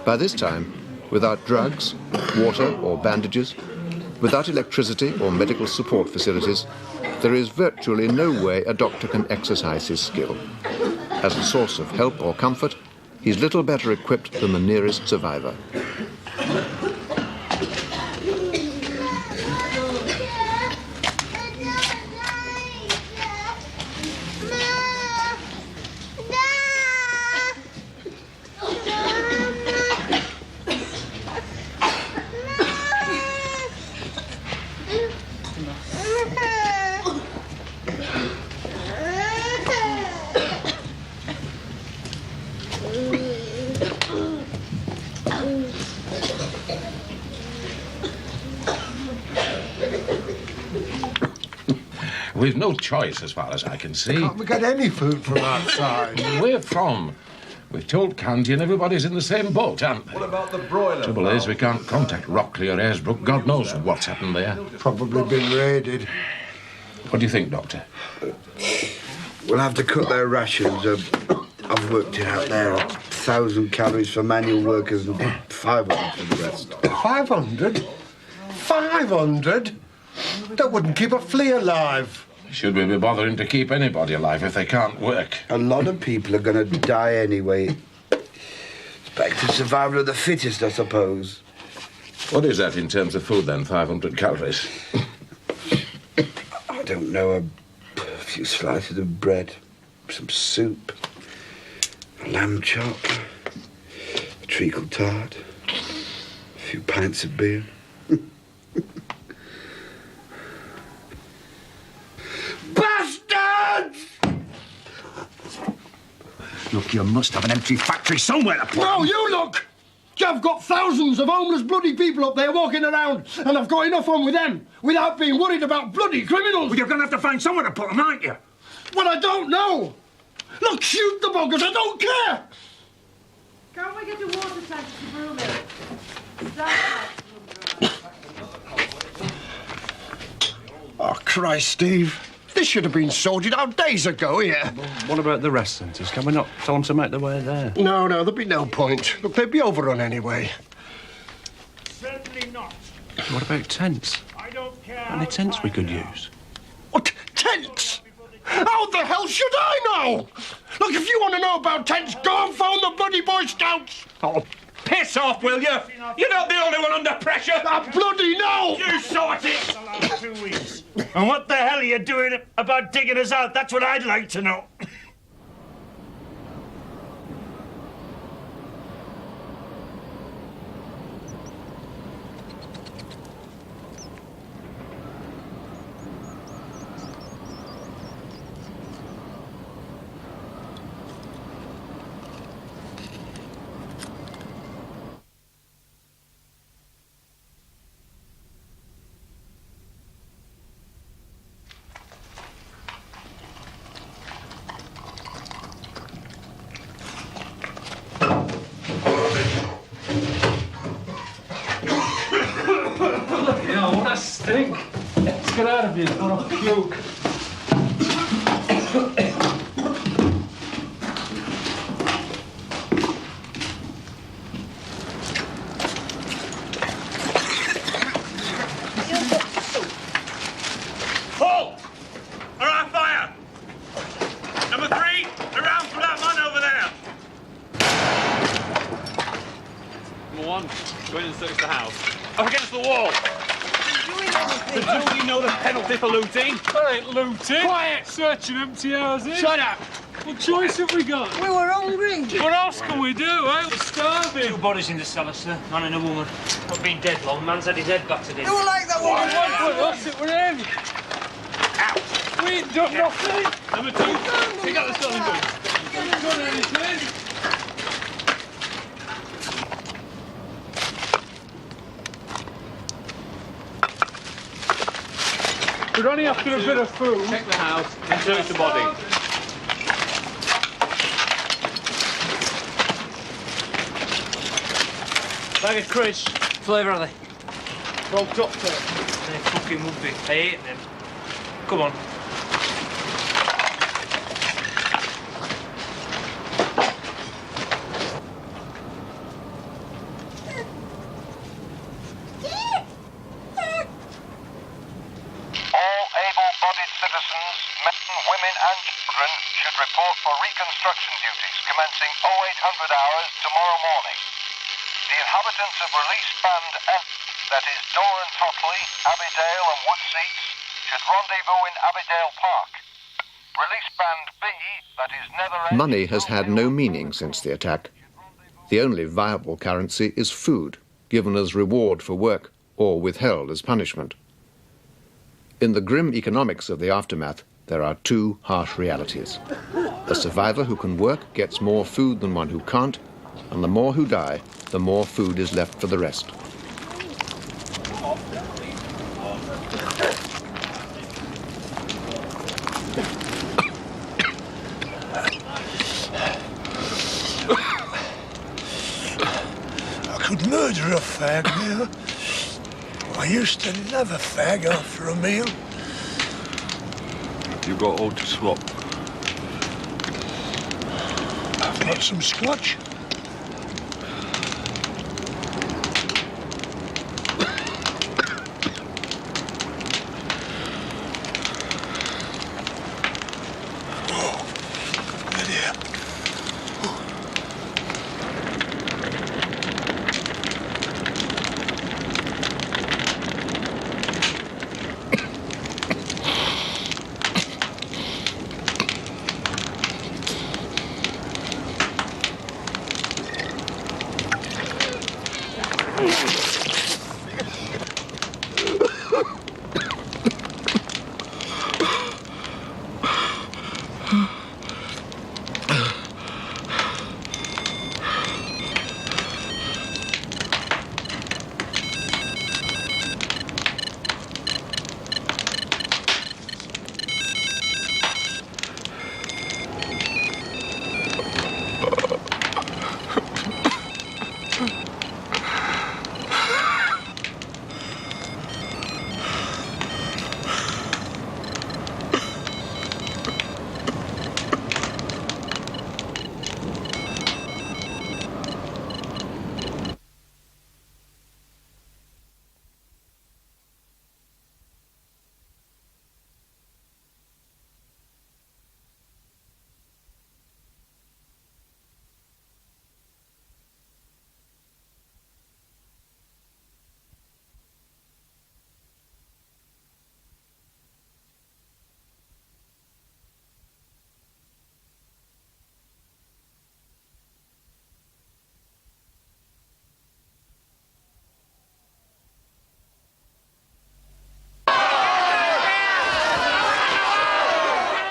By this time, without drugs, water or bandages, without electricity or medical support facilities, there is virtually no way a doctor can exercise his skill. As a source of help or comfort, he's little better equipped than the nearest survivor. We've no choice, as far as I can see. Can't we get any food from outside? Where from? We've told County and everybody's in the same boat, aren't they? What about the broiler? Trouble is, we can't contact Rockley or Ayersbrook. God knows what's happened there. Probably been raided. What do you think, Doctor? We'll have to cut their rations. I've worked it out there. 1,000 calories for manual workers and 500 for the rest. 500? 500? That wouldn't keep a flea alive. Should we be bothering to keep anybody alive if they can't work? A lot of people are going to die anyway. It's back to survival of the fittest, I suppose. What is that in terms of food, then? 500 calories? I don't know. A few slices of bread, some soup, a lamb chop, a treacle tart, a few pints of beer. Bastards! Look, you must have an empty factory somewhere to put No, them. you look! I've got thousands of homeless bloody people up there walking around, and I've got enough on with them without being worried about bloody criminals. Well, you're going to have to find somewhere to put them, aren't you? Well, I don't know. Look, shoot the buggers, I don't care. Can't we get the water tank to brew milk? Oh, Christ, Steve. This should have been sorted out days ago here. What about the rest centres? Can we not tell them to make their way there? No, there'd be no point. Look, they'd be overrun anyway. Certainly not. What about tents? I don't care. Any tents we could use? What? Tents? How the hell should I know? Look, if you want to know about tents, go and phone the bloody Boy Scouts. Oh, piss off, will you? You're not the only one under pressure. I bloody know. You sort it. Allowed 2 weeks. And what the hell are you doing about digging us out? That's what I'd like to know. What a stink! Let's get out of here. I'll puke. Halt! Or I fire! Number 3, around for that man over there. Number 1, go in and search the house. Up against the wall. Do you know the penalty for looting? I ain't looting. Quiet! Searching empty houses. Shut up! What choice have we got? We were hungry. What else can we do, eh? We're starving. 2 bodies in the cellar, sir. Man and a woman. Not been dead long. Man's had his head battered in. You were like that one. What else it were him? We ain't done nothing. Number 2, pick up the stolen goods. We ain't done anything. We're only after a bit of food. Check the house and search the body. Bag of crisps. Flavour are they? Rolled up, sir. They fucking would be. I hate them. Come on. flights commencing 0800 hours tomorrow morning. The inhabitants of release band F, that is Doran Totley, Abbeydale and Woodseats, should rendezvous in Abbeydale Park. Release band B, that is Netherend... Money has had no meaning since the attack. The only viable currency is food, given as reward for work or withheld as punishment. In the grim economics of the aftermath, there are two harsh realities. A survivor who can work gets more food than one who can't, and the more who die, the more food is left for the rest. I could murder a fag now. I used to love a fag after a meal. You got all to swap. I've got some scotch.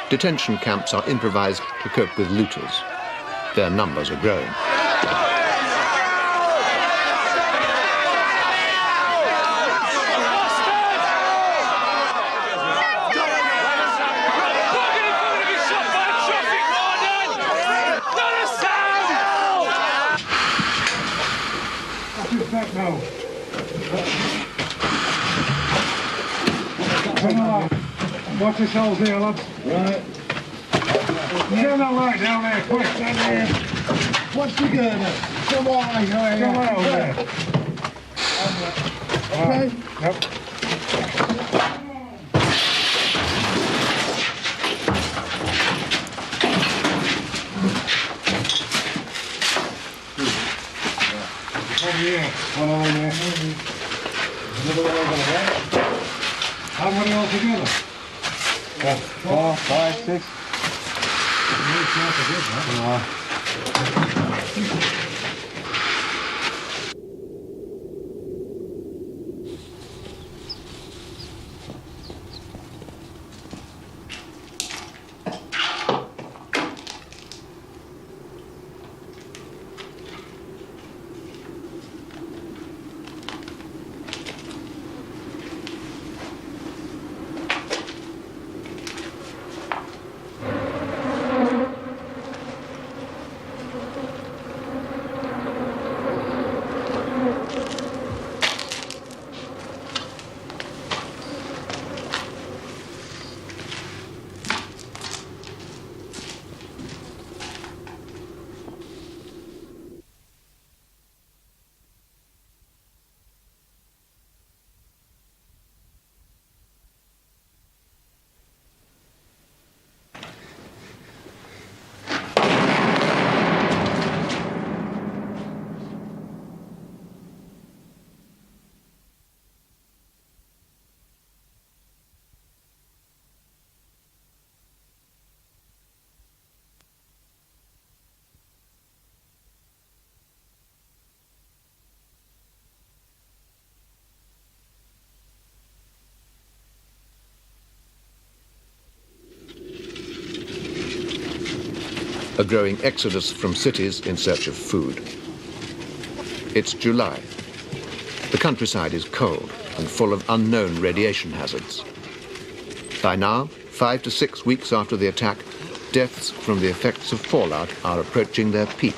Detention camps are improvised to cope with looters. Their numbers are growing. Watch yourselves here, lads. Right. Turn that light down there, quick. Down there. What's the girder? Come on, come on there. Okay? Yep. Over here. One over there. Another one over there. How many altogether? 4, 5, 6. a growing exodus from cities in search of food. It's July. The countryside is cold and full of unknown radiation hazards. By now, 5 to 6 weeks after the attack, deaths from the effects of fallout are approaching their peak.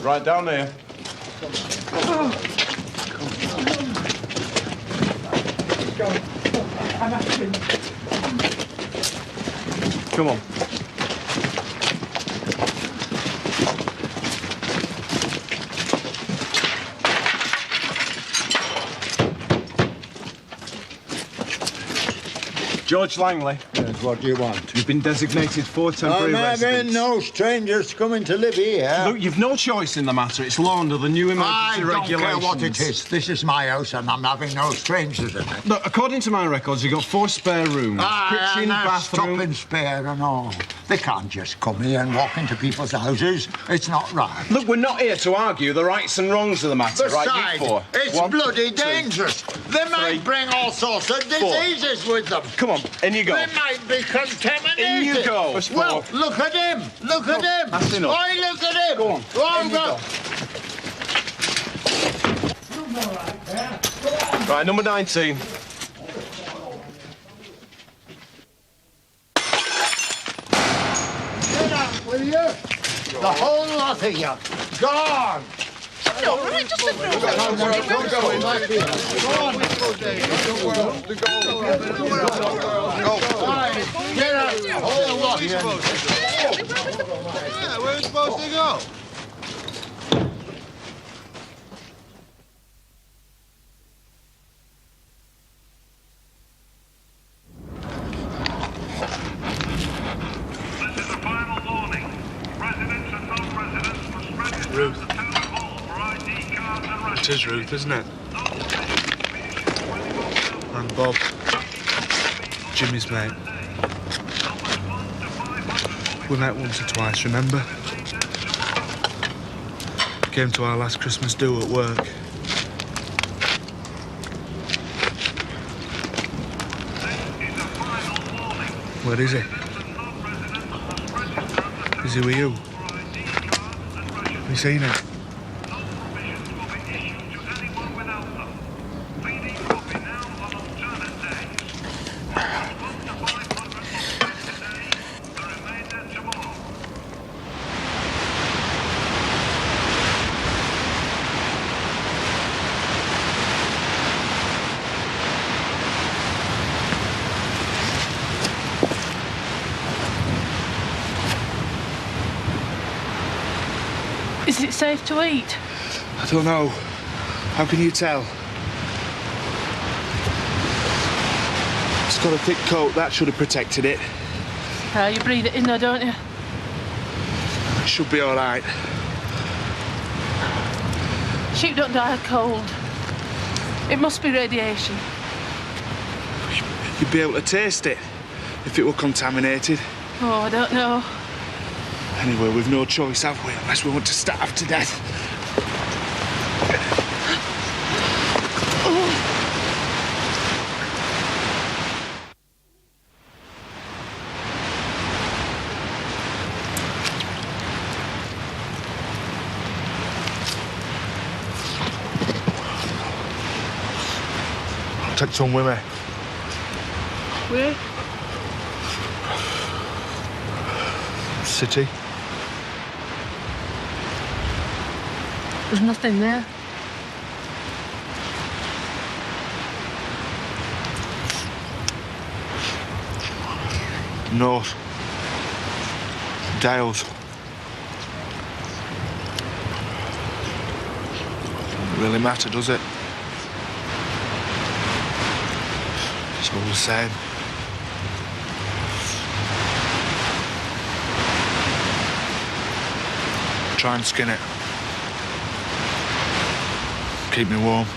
Right down there. Come on. George Langley. Yes, what do you want? You've been designated for temporary residence. No strangers coming to live here. Look, you've no choice in the matter. It's law under the new emergency regulations. I don't care what it is. This is my house and I'm having no strangers in it. Look, according to my records, you've got 4 spare rooms. Kitchen, bathroom... Stopping spare and all. They can't just come here and walk into people's houses. It's not right. Look, we're not here to argue the rights and wrongs of the matter, Besides, right? You 4. It's 1, bloody 2, dangerous. They might bring all sorts of diseases with them. Come on, in you go. They might be contaminated. In you go. Well, look at him. Look at him. That's enough. Oh, look at him. Go on. Go. Right, number 19. Get out, will you? The whole lot of you. Gone. No, right, just look Get out, whole lot. Yeah, where are we supposed to go? Ruth. It is Ruth, isn't it? And Bob. Jimmy's mate. We met once or twice, remember? Came to our last Christmas do at work. Where is he? Is he with you? Have you seen him? Is it safe to eat? I don't know. How can you tell? It's got a thick coat. That should have protected it. You breathe it in though, don't you? It should be all right. Sheep don't die of cold. It must be radiation. You'd be able to taste it if it were contaminated. Oh, I don't know. Anyway, we've no choice, have we? Unless we want to starve to death. Take on with me. Where? City. There's nothing there. North. Dales. Doesn't really matter, does it? It's all the same. Try and skin it. Keep me warm.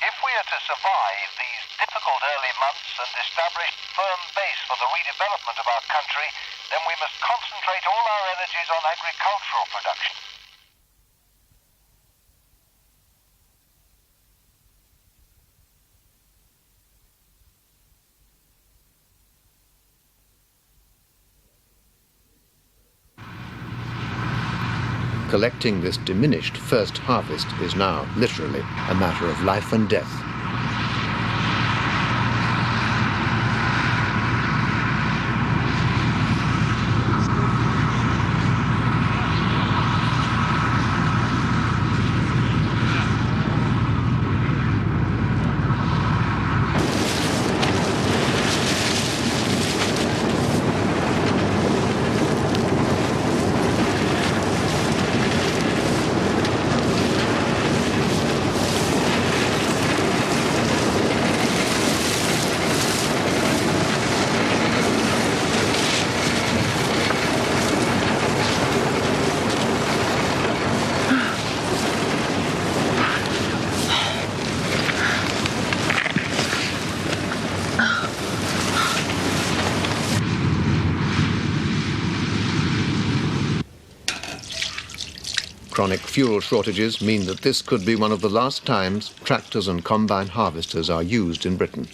If we are to survive these difficult early months and establish a firm base for the redevelopment of our country, then we must concentrate all our energies on agricultural production. Collecting this diminished first harvest is now literally a matter of life and death. Chronic fuel shortages mean that this could be one of the last times tractors and combine harvesters are used in Britain.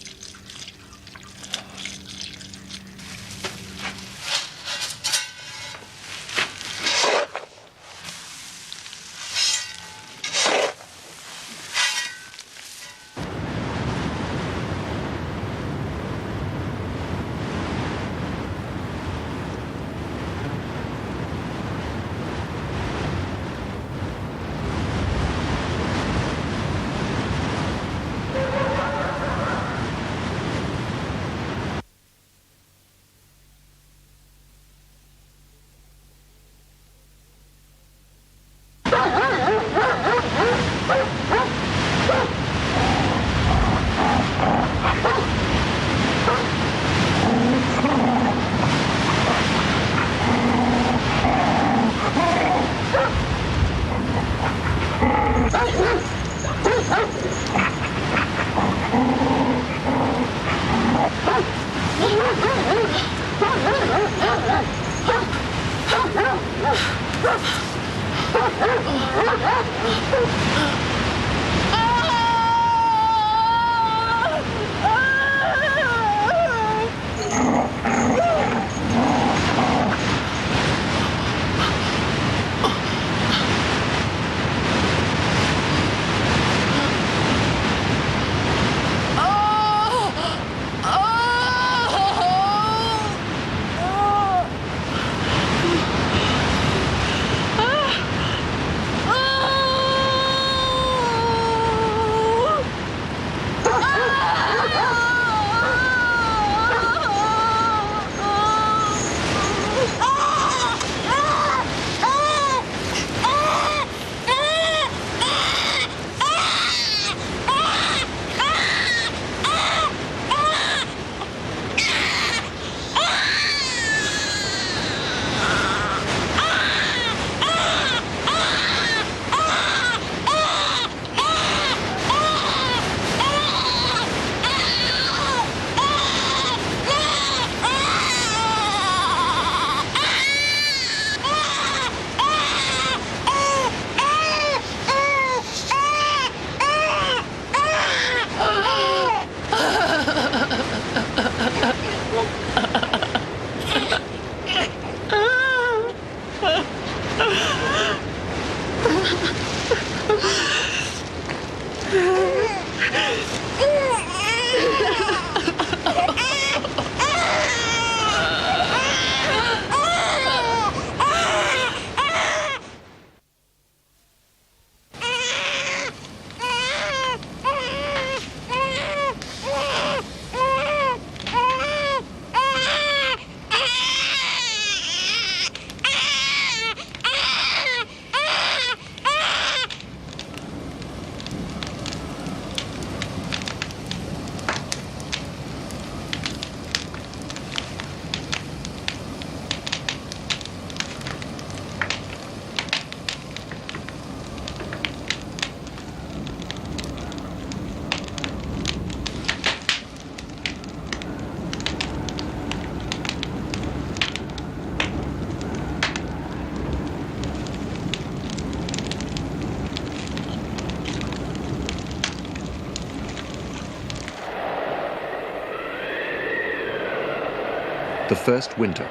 The first winter.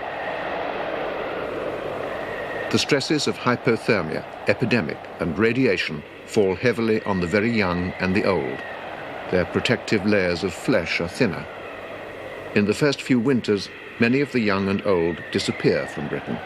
The stresses of hypothermia, epidemic, and radiation fall heavily on the very young and the old. Their protective layers of flesh are thinner. In the first few winters, many of the young and old disappear from Britain.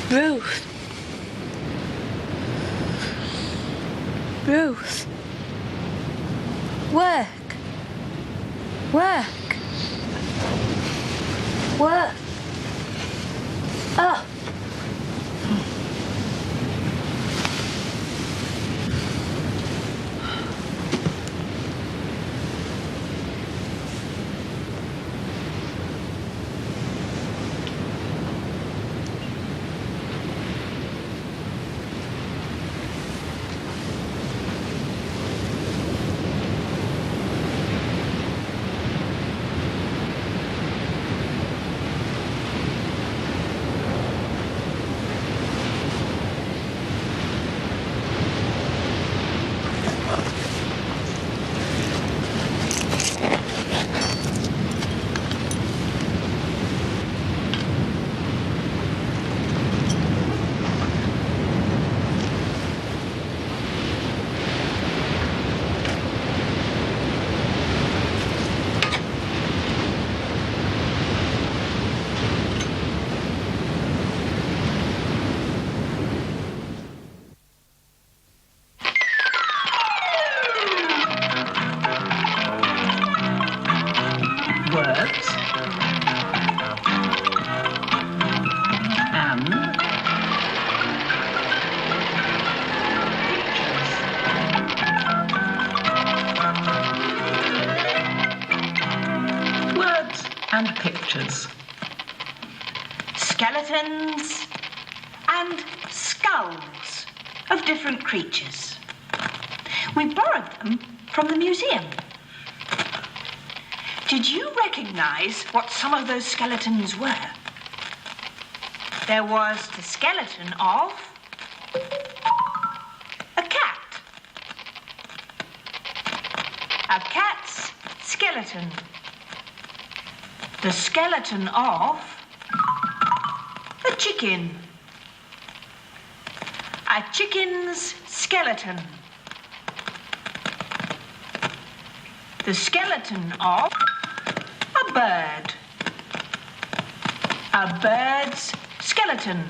Ruth. Ruth. Work. Work. Work. Oh. And pictures. Skeletons and skulls of different creatures. We borrowed them from the museum. Did you recognize what some of those skeletons were? There was the skeleton of a cat. A cat's skeleton. The skeleton of a chicken. A chicken's skeleton. The skeleton of a bird. A bird's skeleton.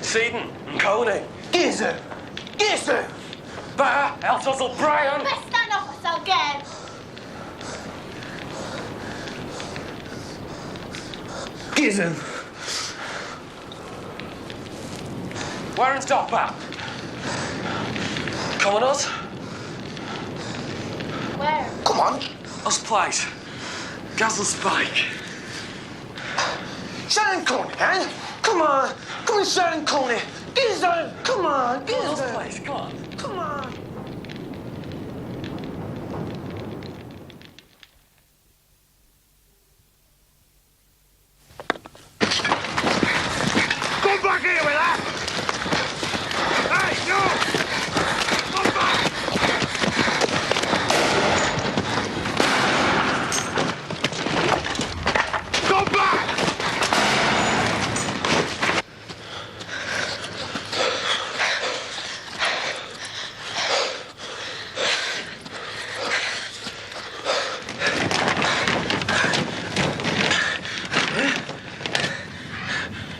Seaton and Coney. Gizu! Gizu! Bear, Eltos O'Brien! Let's stand up or so again. Gizu! Where is Doc Bap? Come on, us? Where? Come on. Us place. Gazzle Spike. Shannon Coney, eh? Come on. Come on, Shannon Coney. Gizu! Come on, Gizu! Us place, come on. Come on.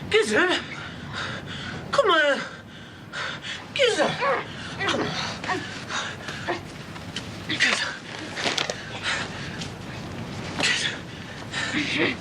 Gizzard? Come on. Gizzard. Come on. Gizzard. Gizzard.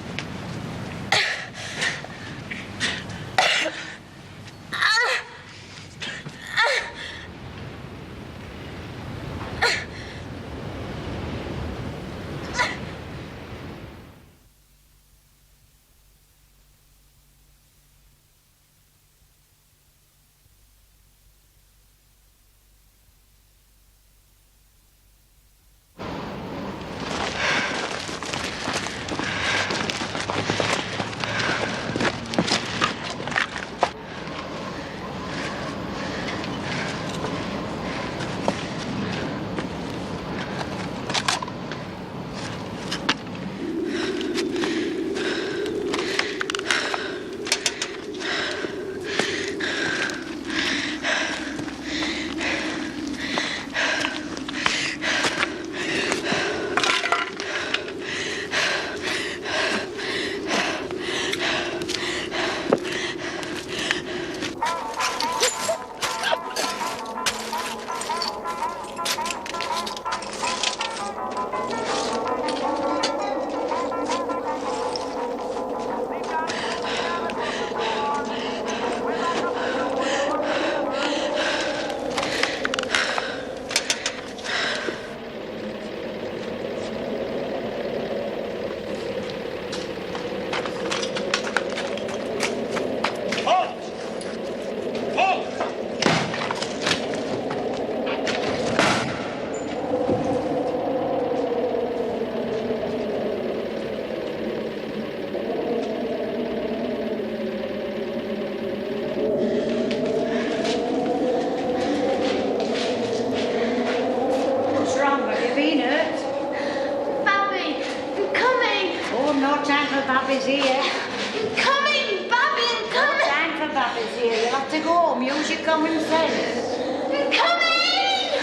Babby's here. I'm coming, Babby, I'm coming. No time for Babby's here. You'll have to go home. Use your common sense. I'm coming!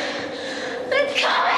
I'm coming!